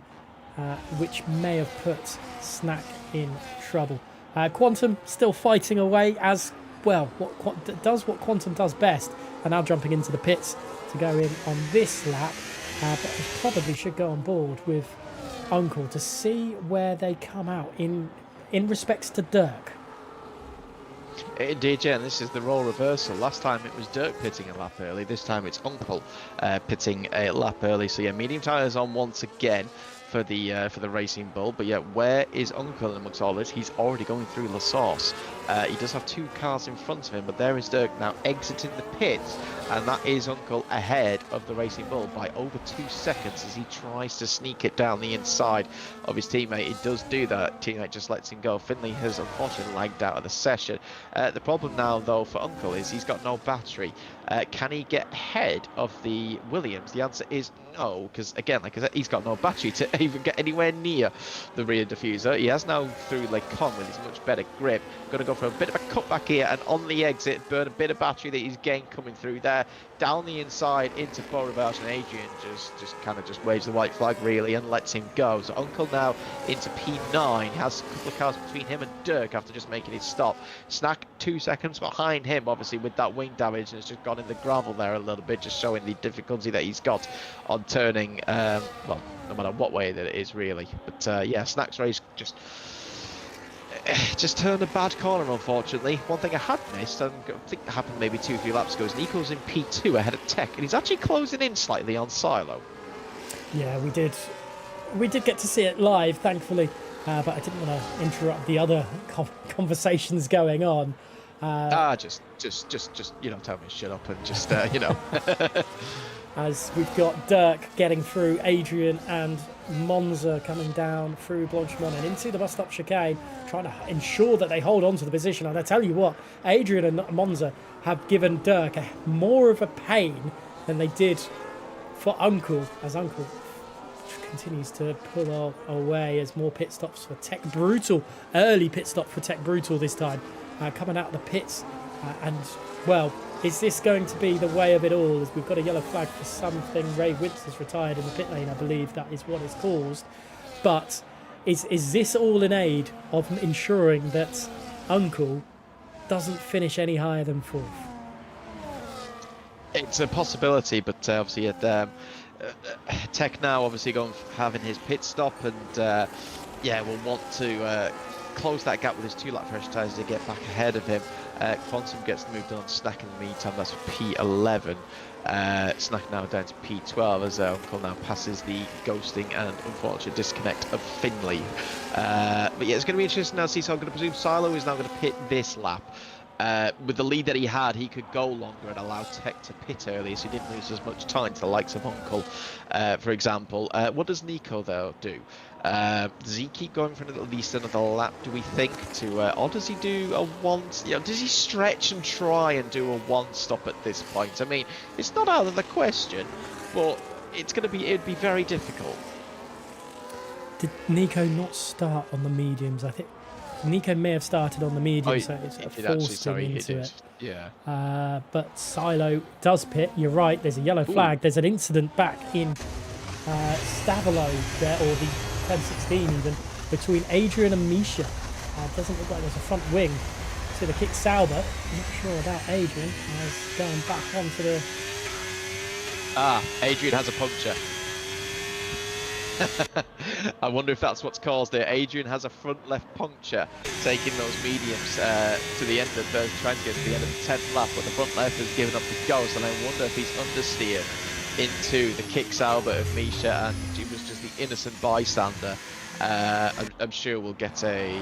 which may have put Snack in trouble. Quantum still fighting away as well. Does what Quantum does best, and now jumping into the pits to go in on this lap, but he probably should go on board with Uncle to see where they come out in respects to Dirk. Indeed, yeah, and this is the role reversal. Last time it was Dirk pitting a lap early. This time it's Uncle pitting a lap early. So yeah, medium tyres on once again for the Racing Bull. But yeah, where is Uncle amongst all this? He's already going through La Source. He does have two cars in front of him, but there is Dirk now exiting the pits, and that is Uncle ahead of the Racing Bull by over 2 seconds as he tries to sneak it down the inside of his teammate. He does do that. Teammate just lets him go. Finley has unfortunately lagged out of the session. The problem now, though, for Uncle is he's got no battery. Can he get ahead of the Williams? The answer is no, because again, like I said, he's got no battery to even get anywhere near the rear diffuser. He has now through Le Con with his much better grip. Going to go for a bit of a cutback here, and on the exit, burn a bit of battery that he's gained coming through there. Down the inside into Paul Revenge, and Adrian just kind of just waves the white flag really and lets him go. So Uncle now into P9, has a couple of cars between him and Dirk after just making his stop. Snack 2 seconds behind him, obviously with that wing damage, and it's just gone in the gravel there a little bit, just showing the difficulty that he's got on turning, well, no matter what way that it is really. But yeah, Snack's race just turned a bad corner, unfortunately. One thing I had missed, and I think it happened maybe 2-3 laps ago, is Nico's in P2 ahead of Tech, and he's actually closing in slightly on Silo. Yeah, we did get to see it live, thankfully, but I didn't want to interrupt the other conversations going on. Just you know, tell me to shut up and just you know. As we've got Dirk getting through Adrian and Monza coming down through Blanchemont and into the bus stop chicane, trying to ensure that they hold on to the position. And I tell you what, Adrian and Monza have given Dirk more of a pain than they did for Uncle, as Uncle continues to pull away as more pit stops for Tech Brutal. Early pit stop for Tech Brutal this time, coming out of the pits. And, well, is this going to be the way of it all? As we've got a yellow flag for something. Ray Witts has retired in the pit lane, I believe that is what is caused. But is this all in aid of ensuring that Uncle doesn't finish any higher than fourth? It's a possibility, but obviously at Tech now obviously having his pit stop, and yeah, will want to close that gap with his 2 lap fresh tyres to get back ahead of him. Quantum gets moved on Snack in the meantime, that's P11. Snack now down to P12 as Uncle now passes the ghosting and unfortunate disconnect of Finley. But yeah, it's going to be interesting now to see, so I'm going to presume Silo is now going to pit this lap. With the lead that he had, he could go longer and allow Tech to pit early, so he didn't lose as much time to the likes of Uncle, for example. What does Nico, though, do? Does he keep going for at least another lap, do we think, or does he do a does he stretch and try and do a one stop at this point? I mean, it's not out of the question, but it'd be very difficult. Did Nico not start on the mediums? I think Nico may have started on the medium, so it's forced him into it. Yeah. But Silo does pit. You're right. There's a yellow flag. There's an incident back in Stavolo there, or the 1016 even, between Adrian and Misha. Doesn't look like there's a front wing to the kick Sauber. I'm not sure about Adrian. As going back onto the... Adrian has a puncture. I wonder if that's what's caused it. Adrian has a front left puncture, taking those mediums to the end of trying to get to the end of the 10th lap, but the front left has given up the ghost, and I wonder if he's understeered into the kick Sauber of Misha, and he was just the innocent bystander. I'm sure we'll get a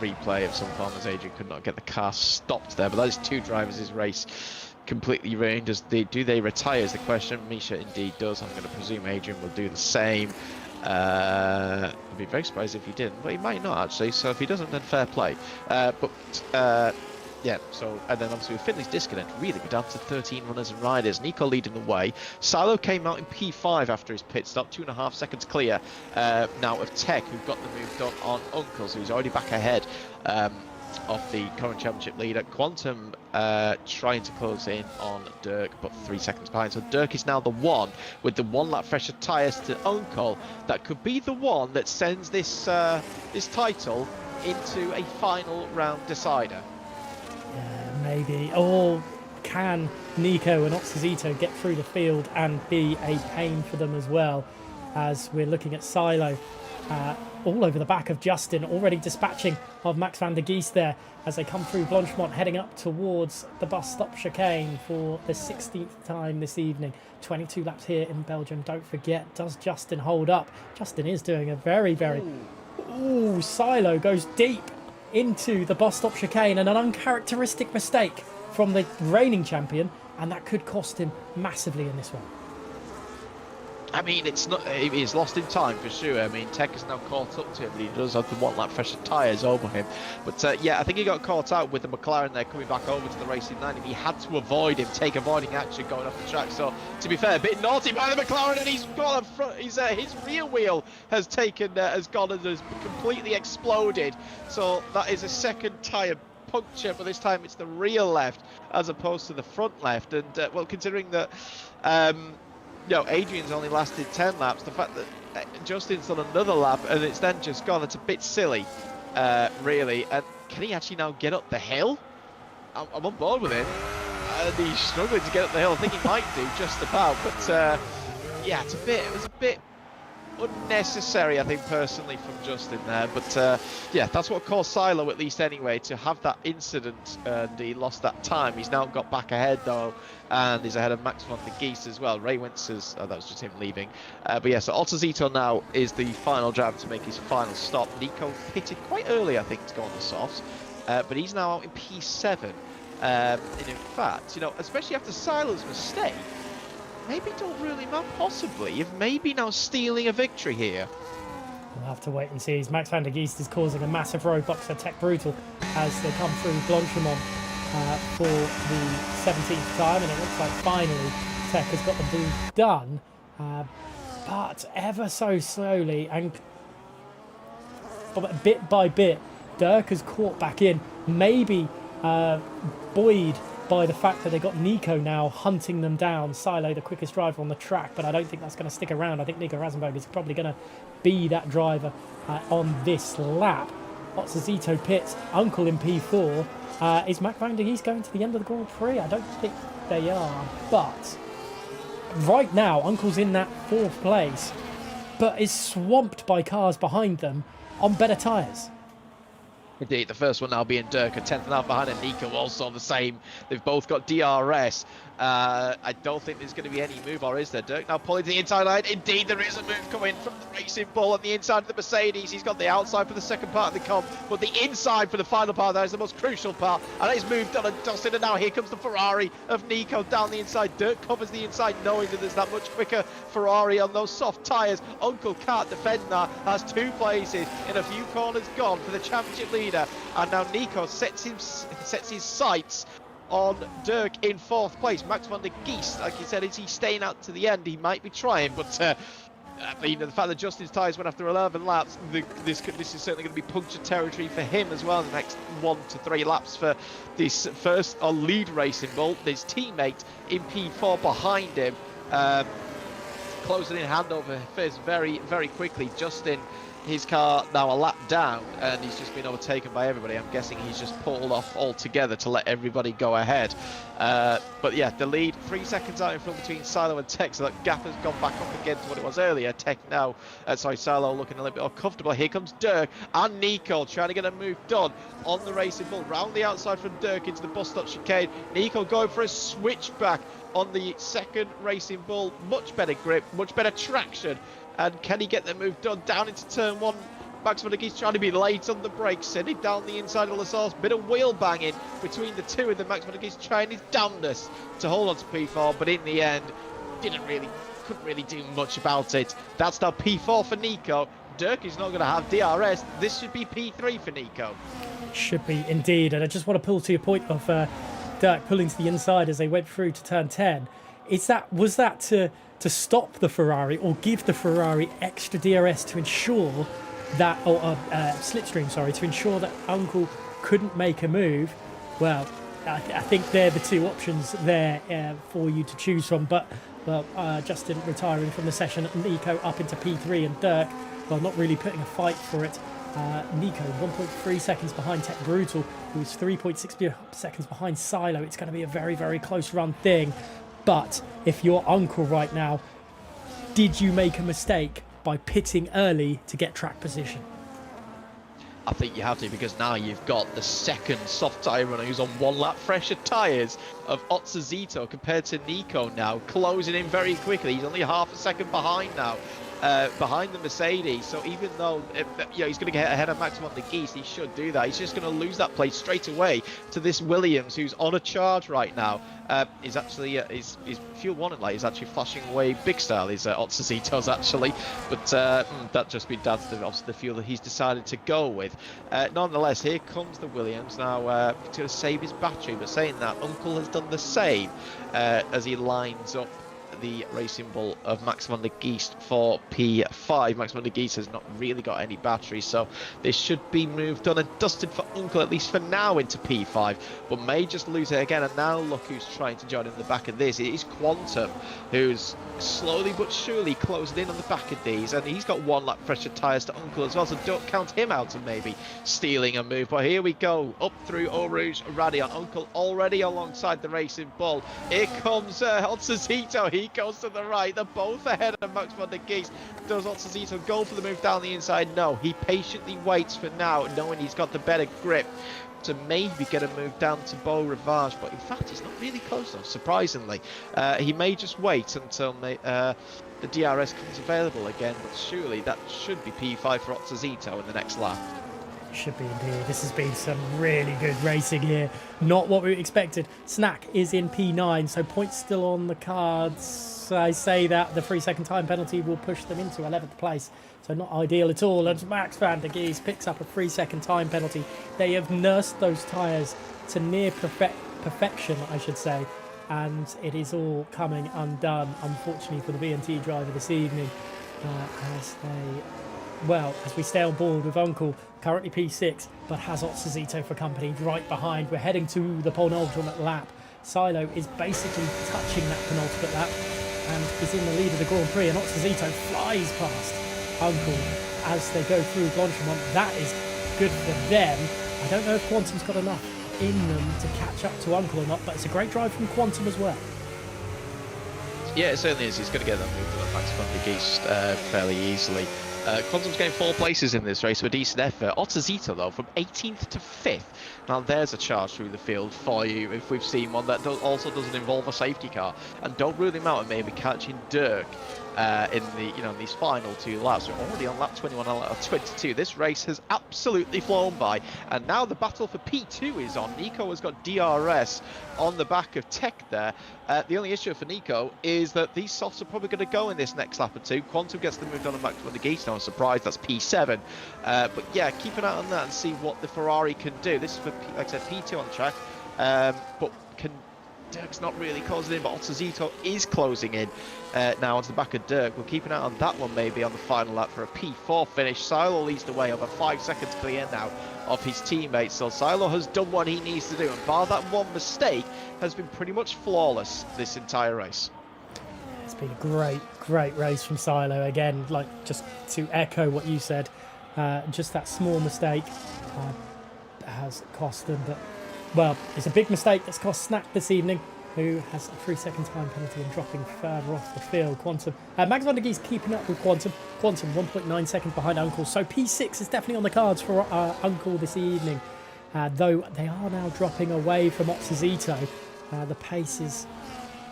replay of some form, as Adrian could not get the car stopped there, but that is 2 drivers' race completely ruined. Do they retire is the question. Misha indeed does. I'm going to presume Adrian will do the same. I'd be very surprised if he didn't, but he might not actually, so if he doesn't, then fair play. Yeah, so, and then obviously with Finley's disconnect, really we're down to 13 runners and riders. Nico leading the way. Silo came out in P5 after his pit stop, 2.5 seconds clear now of Tech, who got the move done on Uncles, who's already back ahead of the current championship leader. Quantum trying to close in on Dirk, but 3 seconds behind. So Dirk is now the one with the 1 lap fresher tyres to Uncle. That could be the one that sends this this title into a final round decider. Yeah, maybe. Or can Nico and Oxazito get through the field and be a pain for them as well? As we're looking at Silo all over the back of Justin, already dispatching of Max van der Geest there as they come through Blanchemont, heading up towards the bus stop chicane for the 16th time this evening. 22 laps here in Belgium. Don't forget, does Justin hold up? Justin is doing a very... Ooh, Silo goes deep into the bus stop chicane, and an uncharacteristic mistake from the reigning champion, and that could cost him massively in this one. I mean, it's not. He's lost in time for sure. I mean, Tech has now caught up to him, but he does have the one lap fresher tyres over him. But yeah, I think he got caught out with the McLaren there coming back over to the racing line. If he had to avoid him, take avoiding action going off the track. So to be fair, a bit naughty by the McLaren, and he's got a front. His rear wheel has gone and has completely exploded. So that is a second tyre puncture, but this time it's the rear left as opposed to the front left. And well, considering that. Adrian's only lasted 10 laps. The fact that Justin's done another lap and it's then just gone, it's a bit silly, really. And can he actually now get up the hill? I'm on board with him. And he's struggling to get up the hill. I think he might do just about. But yeah, it was a bit unnecessary, I think, personally, from Justin there. But yeah, that's what caused Silo, at least anyway, to have that incident, and he lost that time. He's now got back ahead though, and he's ahead of Max van der Geest as well. Ray Wintz's, that was just him leaving. But yeah, so Ottozito now is the final driver to make his final stop. Nico pitted quite early, I think, to go on the softs, but he's now out in P7. And in fact, especially after Silo's mistake, maybe don't rule him out, possibly, if maybe now stealing a victory here. We'll have to wait and see. As Max van der Geest is causing a massive roadblock for Tech Brutal as they come through Blanchimont for the 17th time, and it looks like finally Tech has got the move done, but ever so slowly and bit by bit, Dirk has caught back in, maybe buoyed by the fact that they got Nico now hunting them down. Silo, the quickest driver on the track, but I don't think that's going to stick around. I think Nico Rasenberg is probably going to be that driver on this lap. Otzazito pits, Uncle in P4. Is Mac van der Geest going to the end of the Grand Prix? I don't think they are, but right now Uncle's in that 4th place, but is swamped by cars behind them on better tyres. Indeed, the first one now being Dirk, a 10th and a half behind, and Nico also the same. They've both got DRS. I don't think there's going to be any move, or is there? Dirk now pulling to the inside line. Indeed, there is a move coming from the Racing Bull on the inside of the Mercedes. He's got the outside for the second part of the comp, but the inside for the final part, that is the most crucial part. And he's moved on and dusted, and now here comes the Ferrari of Nico down the inside. Dirk covers the inside, knowing that there's that much quicker Ferrari on those soft tyres. Uncle can't defend that, has 2 places in a few corners gone for the championship leader. And now Nico sets his sights on Dirk in 4th place. Max van der Geest, like you said, is he staying out to the end? He might be trying, but the fact that Justin's tyres went after 11 laps, this is certainly going to be puncture territory for him as well in the next 1 to 3 laps for this first lead Racing Bull. His teammate in P4 behind him, closing in handover first very, very quickly. Justin, his car now a lap down, and he's just been overtaken by everybody. I'm guessing he's just pulled off altogether to let everybody go ahead. But yeah, the lead 3 seconds out in front between Silo and Tech, so that gap has gone back up again to what it was earlier. Tech now, Silo looking a little bit more comfortable. Here comes Dirk and Nico trying to get a move done on the Racing Bull. Round the outside from Dirk into the bus stop chicane. Nico going for a switchback on the second Racing Bull. Much better grip, much better traction. And can he get the move done down into turn 1? Max van der Geest trying to be late on the brakes, sending down the inside of Lassalle's. Bit of wheel banging between the two of them. Max van der Geest trying his damnedest to hold on to P4, but in the end, couldn't really do much about it. That's now P4 for Nico. Dirk is not going to have DRS. This should be P3 for Nico. Should be indeed. And I just want to pull to your point of Dirk pulling to the inside as they went through to turn 10. Was that to stop the Ferrari or give the Ferrari extra DRS to ensure that, or slipstream, sorry, to ensure that Uncle couldn't make a move? Well, I think they're the 2 options there for you to choose from. But Justin retiring from the session, Nico up into P3, and Dirk, well, not really putting a fight for it. Nico 1.3 seconds behind Tech Brutal, who's 3.6 seconds behind Silo. It's going to be a very, very close run thing. But if you're Uncle right now, did you make a mistake by pitting early to get track position? I think you have to, because now you've got the second soft tyre runner who's on 1 lap fresher tyres of Otzazito compared to Nico now, closing in very quickly. He's only half a second behind now. behind the Mercedes. So even though he's going to get ahead of Maximum de Geese, he should do that. He's just going to lose that place straight away to this Williams, who's on a charge right now. He's actually his fuel warning light is actually flashing away big style. His Otsazito's actually, but that just been down to obviously the fuel that he's decided to go with. Nonetheless, here comes the Williams now to save his battery. But saying that, Uncle has done the same as he lines up the racing bull of Max van der Geest for P5. Max van der Geest has not really got any batteries, so this should be moved on and dusted for Uncle, at least for now, into P5, but may just lose it again. And now look who's trying to join in the back of this. It is Quantum, who's slowly but surely closing in on the back of these, and he's got one lap pressure tyres to Uncle as well, so don't count him out of maybe stealing a move. But here we go, up through Eau Rouge Radion. Uncle already alongside the racing bull. Here comes Otsazito. He goes to the right. They're both ahead of Max van der Geest. Does Otsazito go for the move down the inside? No, he patiently waits for now, knowing he's got the better grip to maybe get a move down to Beau Rivage, but in fact he's not really close enough, surprisingly. He may just wait until the DRS comes available again, but surely that should be P5 for Otsazito in the next lap. Should be indeed. This has been some really good racing here. Not what we expected. Snack is in P9, so points still on the cards. I say that the 3-second time penalty will push them into 11th place, so not ideal at all. And Max van der Geest picks up a 3-second time penalty. They have nursed those tyres to near perfection, I should say, and it is all coming undone, unfortunately, for the B&T driver this evening, as we stay on board with Uncle, currently P6, but has Otsazito for company right behind. We're heading to the penultimate lap. Silo is basically touching that penultimate lap and is in the lead of the Grand Prix, and Otsazito flies past Uncle as they go through Blanchimont. That is good for them. I don't know if Quantum's got enough in them to catch up to Uncle or not, but it's a great drive from Quantum as well. Yeah, it certainly is. He's going to get that move to the Max van der Geest fairly easily. Quantum's getting 4 places in this race with a decent effort. Otsazito, though, from 18th to 5th. Now, there's a charge through the field for you if we've seen one that also doesn't involve a safety car. And don't rule him out and maybe catching Dirk in the these final 2 laps. We're already on lap 21 and lap 22. This race has absolutely flown by, and now the battle for P2 is on. Nico has got DRS on the back of Tech there. The only issue for Nico is that these softs are probably going to go in this next lap or 2. Quantum gets the move done on Max van der Geest. No, I'm surprised that's P7. But yeah, keep an eye on that and see what the Ferrari can do. This is for, like I said, P2 on track, but Dirk's not really closing in, but Otsazito is closing in now onto the back of Dirk. We'll keep an eye on that one maybe on the final lap for a P4 finish. Silo leads the way over 5 seconds clear now of his teammates. So Silo has done what he needs to do, and bar that one mistake, has been pretty much flawless this entire race. It's been a great race from Silo. Again, like, just to echo what you said, just that small mistake has cost them, but well, it's a big mistake that's cost Snack this evening, who has a 3-second time penalty and dropping further off the field. Quantum, Max van der Geest keeping up with Quantum 1.9 seconds behind Uncle, so P6 is definitely on the cards for Uncle this evening, though they are now dropping away from Otsazito. The pace is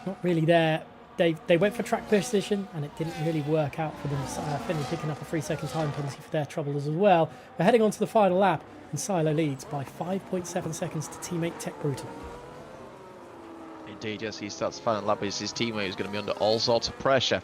not really there. They went for track position and it didn't really work out for them. Finley picking up a 3-second time penalty for their troubles as well. We're heading on to the final lap, and Silo leads by 5.7 seconds to teammate Tech Brutal. Indeed, yes, he starts the final lap. His teammate is going to be under all sorts of pressure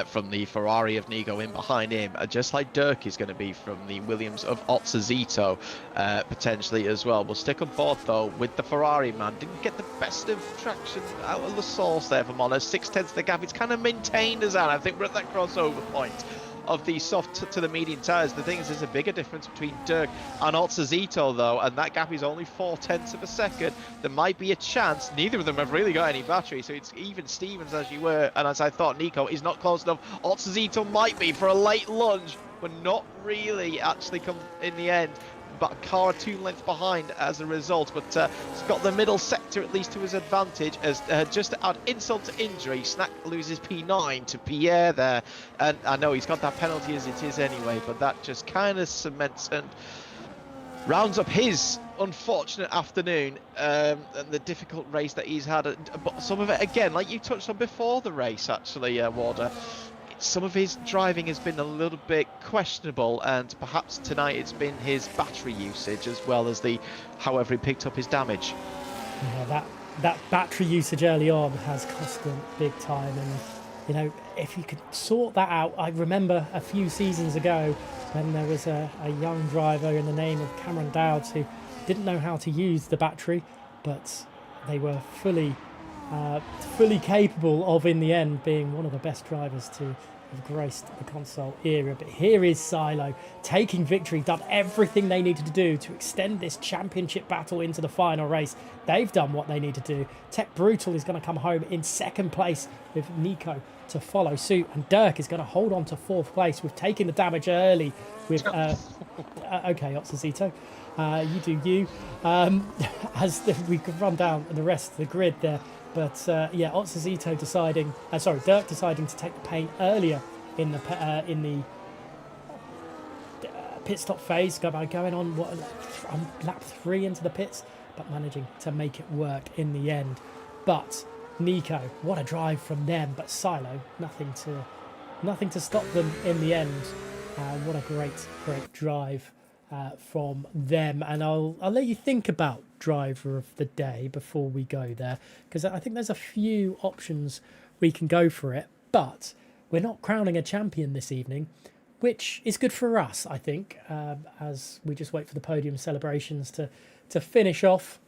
from the Ferrari of Nigo in behind him, just like Dirk is going to be from the Williams of Otsazito potentially as well. We'll stick on board though with the Ferrari man. Didn't get the best of traction out of the source there, if I'm honest. 6/10 the gap. It's kind of maintained as that. I think we're at that crossover point of the soft to the medium tyres. The thing is, there's a bigger difference between Dirk and Otsazito though, and that gap is only 0.4 of a second. There might be a chance. Neither of them have really got any battery, so it's even Stevens as you were, and as I thought, Nico is not close enough. Otsazito might be for a late lunge, but not really actually come in the end. But car 2 lengths behind as a result, but he's got the middle sector at least to his advantage, as just to add insult to injury, Snack loses P9 to Pierre there, and I know he's got that penalty as it is anyway, but that just kind of cements and rounds up his unfortunate afternoon and the difficult race that he's had. But some of it, again, like you touched on before the race actually, Warder, some of his driving has been a little bit questionable, and perhaps tonight it's been his battery usage as well as the however he picked up his damage. Yeah, that battery usage early on has cost them big time, and if you could sort that out. I remember a few seasons ago when there was a young driver in the name of Cameron Dowds who didn't know how to use the battery, but they were fully capable of, in the end, being one of the best drivers to have graced the console era. But here is Silo taking victory, done everything they needed to do to extend this championship battle into the final race. They've done what they need to do. Tech Brutal is going to come home in second place with Nico to follow suit, and Dirk is going to hold on to fourth place with taking the damage early with okay, Otsazito, you do you. As we could run down the rest of the grid there. But yeah, Otsazito Dirk deciding to take the paint earlier in the pit stop phase, going on lap 3 into the pits, but managing to make it work in the end. But Nico, what a drive from them! But Silo, nothing to stop them in the end. What a great drive from them, and I'll let you think about driver of the day before we go there, because I think there's a few options we can go for it, but we're not crowning a champion this evening, which is good for us, I think, as we just wait for the podium celebrations to finish off,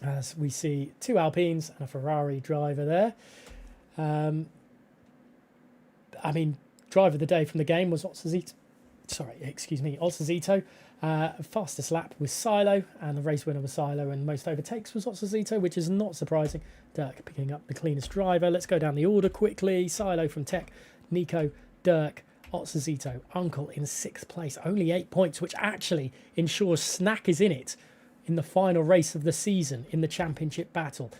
as we see 2 Alpines and a Ferrari driver there. I mean, driver of the day from the game was Otsazito. Fastest lap was Silo, and the race winner was Silo, and most overtakes was Otsazito, which is not surprising. Dirk picking up the cleanest driver. Let's go down the order quickly. Silo from Tech, Nico, Dirk, Otsazito, Uncle in 6th place, only 8 points, which actually ensures Snack is in it in the final race of the season in the championship battle.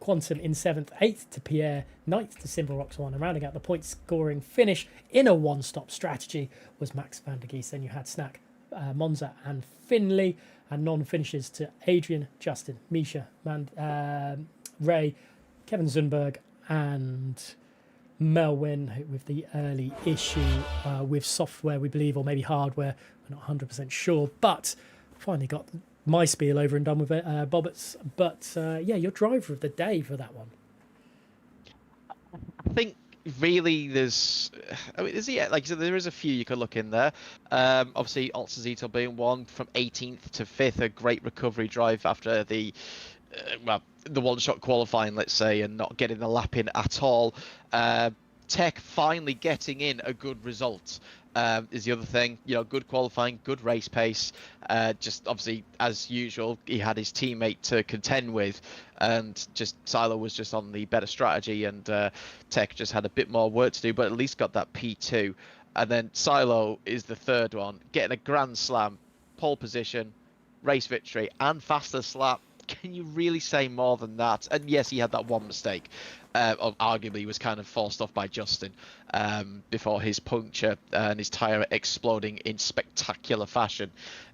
Quantum in 7th, 8th to Pierre, 9th to Simbalrox1, and rounding out the point scoring finish in a one-stop strategy was Max van der Gies. Then you had Snack, Monza and Finley, and non-finishers to Adrian, Justin, Misha, Ray, Kevin Zunberg and Melwin with the early issue with software, we believe, or maybe hardware. We're not 100% sure, but finally got my spiel over and done with it, Bobbett's. But yeah, your driver of the day for that one. I think really like you said, there is a few you could look in there. Obviously, Otsazito being one, from 18th to 5th, a great recovery drive after the one-shot qualifying, let's say, and not getting the lap in at all. Tech finally getting in a good result is the other thing. Good qualifying, good race pace. Just obviously, as usual, he had his teammate to contend with, and just Silo was just on the better strategy, and Tech just had a bit more work to do, but at least got that P2. And then Silo is the third one, getting a Grand Slam, pole position, race victory, and fastest lap. Can you really say more than that? And yes, he had that one mistake. Arguably, he was kind of forced off by Justin before his puncture and his tyre exploding in spectacular fashion.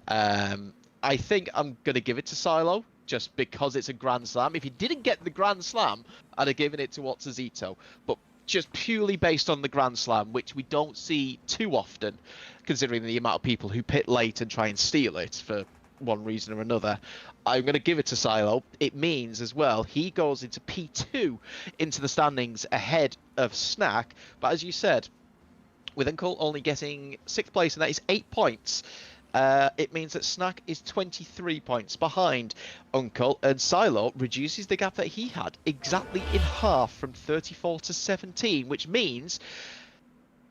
I think I'm going to give it to Silo just because it's a Grand Slam. If he didn't get the Grand Slam, I'd have given it to Otsazito. But just purely based on the Grand Slam, which we don't see too often, considering the amount of people who pit late and try and steal it for one reason or another, I'm going to give it to Silo. It means as well he goes into P2 into the standings ahead of Snack. But as you said, with Uncle only getting 6th place, and that is 8 points, it means that Snack is 23 points behind Uncle, and Silo reduces the gap that he had exactly in half, from 34 to 17, which means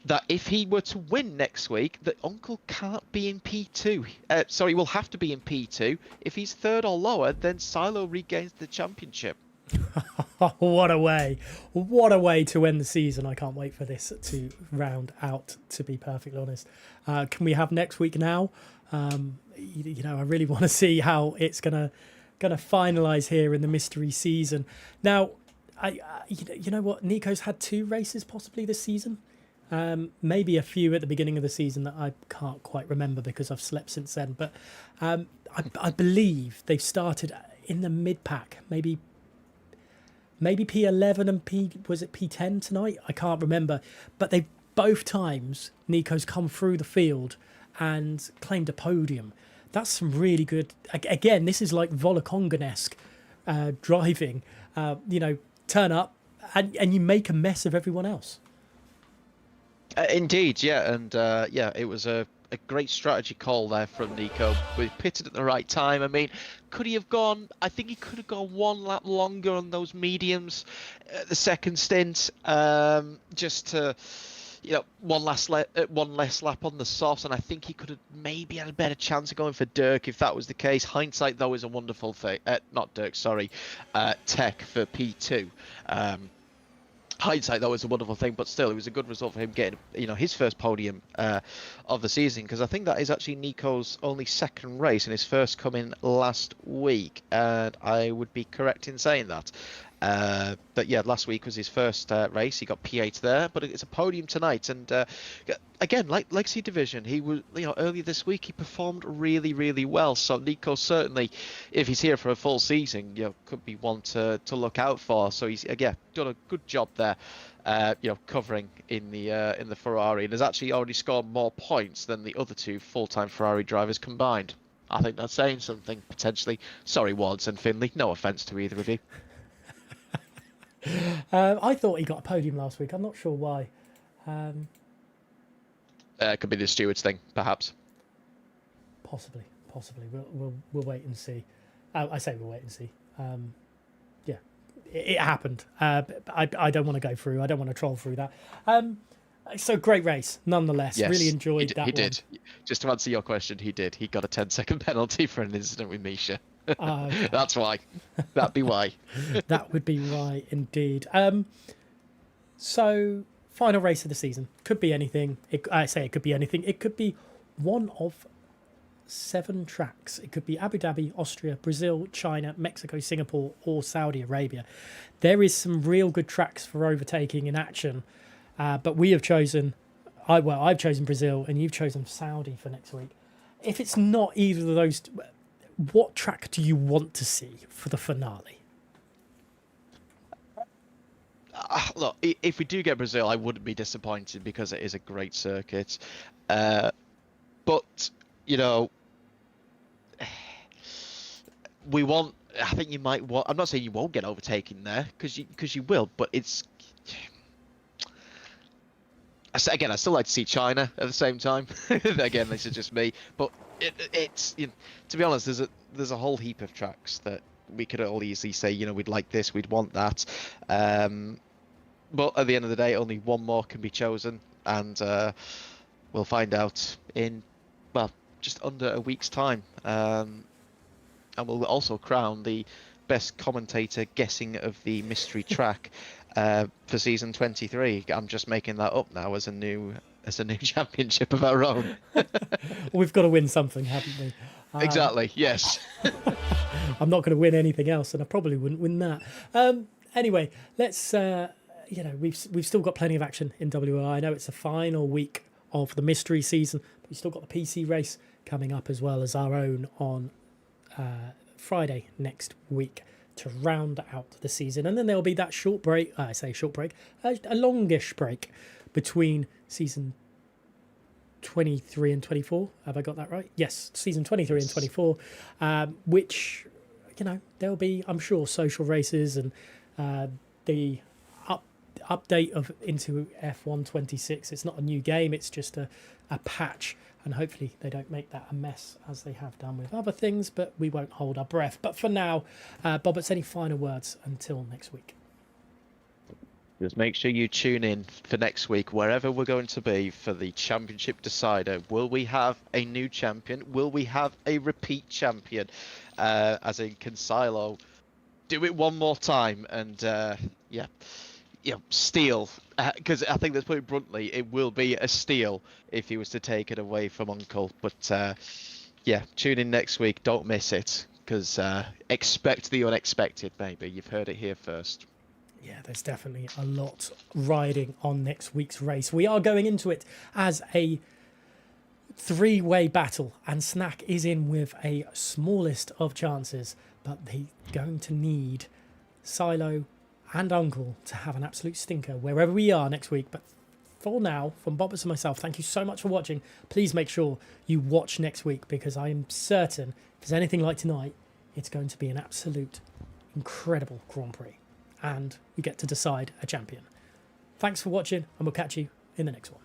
that if he were to win next week, that Uncle can't be in P2. Sorry, will have to be in P2. If he's 3rd or lower, then Silo regains the championship. What a way. What a way to end the season. I can't wait for this to round out, to be perfectly honest. Can we have next week now? I really want to see how it's gonna finalise here in the mystery season. Now, you know what? Nico's had 2 races possibly this season. Maybe a few at the beginning of the season that I can't quite remember because I've slept since then. But I believe they've started in the mid-pack, maybe maybe P11 and was it P10 tonight? I can't remember. But they both times Nico's come through the field and claimed a podium. That's some really good. Again, this is like Volakongan-esque driving. Turn up and you make a mess of everyone else. Indeed, yeah, and it was a great strategy call there from Nico. We pitted at the right time. I mean, could he have gone? I think he could have gone one lap longer on those mediums, the second stint, just to, one less lap on the softs, and I think he could have maybe had a better chance of going for Dirk if that was the case. Hindsight, though, is a wonderful thing. Not Dirk, sorry, Tech for P2. Hindsight, though, is a wonderful thing, but still, it was a good result for him getting, his first podium of the season, because I think that is actually Nico's only second race, and his first coming last week, and I would be correct in saying that. But yeah, last week was his first race. He got P8 there, but it's a podium tonight. And again, like C Division, he was, earlier this week he performed really, really well. So Nico certainly, if he's here for a full season, could be one to look out for. So he's again done a good job there, covering in the Ferrari, and has actually already scored more points than the other two full-time Ferrari drivers combined. I think that's saying something potentially. Sorry, Wards and Finley. No offence to either of you. I thought he got a podium last week. I'm not sure why. Could be the stewards thing, perhaps. Possibly. We'll wait and see. I say we'll wait and see. Yeah, it happened. I don't want to go through. I don't want to troll through that. So great race, nonetheless. Yes, really enjoyed that. He did. Just to answer your question, he did. He got a 10-second penalty for an incident with Misha. Okay. That's why. That'd be why. That would be why, indeed. So, final race of the season. Could be anything. I say it could be anything. It could be one of 7 tracks. It could be Abu Dhabi, Austria, Brazil, China, Mexico, Singapore, or Saudi Arabia. There is some real good tracks for overtaking in action. But we have chosen, I've chosen Brazil, and you've chosen Saudi for next week. If it's not either of those, what track do you want to see for the finale? Look, if we do get Brazil, I wouldn't be disappointed because it is a great circuit. But, we want, I think you might want, I'm not saying you won't get overtaken there, because you will, but it's, again, I still like to see China at the same time. Again, this is just me, but it's to be honest, there's a whole heap of tracks that we could all easily say, we'd like this, we'd want that. But at the end of the day, only one more can be chosen, and we'll find out in just under a week's time. And we'll also crown the best commentator guessing of the mystery track for season 23. I'm just making that up now as a new championship of our own. We've got to win something, haven't we? Exactly. Yes. I'm not going to win anything else, and I probably wouldn't win that. Anyway, let's. We've still got plenty of action in WOR. I know it's the final week of the mystery season, but we've still got the PC race coming up as well as our own on Friday next week to round out the season, and then there'll be that short break. I say short break, a longish break between season 23 and 24. Have I got that right? Yes, season 23 and 24, which there'll be, I'm sure, social races and the update of into F1 26. It's not a new game, it's just a patch, and hopefully they don't make that a mess as they have done with other things, but we won't hold our breath. But for now, Bob, any final words until next week? Just make sure you tune in for next week, wherever we're going to be, for the championship decider. Will we have a new champion? Will we have a repeat champion? As in, can Silo do it one more time? And steal, because I think, let's put it bluntly, it will be a steal if he was to take it away from Uncle. But tune in next week, don't miss it, because expect the unexpected, maybe. You've heard it here first. Yeah, there's definitely a lot riding on next week's race. We are going into it as a 3-way battle, and Snack is in with a smallest of chances, but they're going to need Silo and Uncle to have an absolute stinker wherever we are next week. But for now, from Bobbers and myself, thank you so much for watching. Please make sure you watch next week, because I am certain if it's anything like tonight, it's going to be an absolute incredible Grand Prix. And we get to decide a champion. Thanks for watching, and we'll catch you in the next one.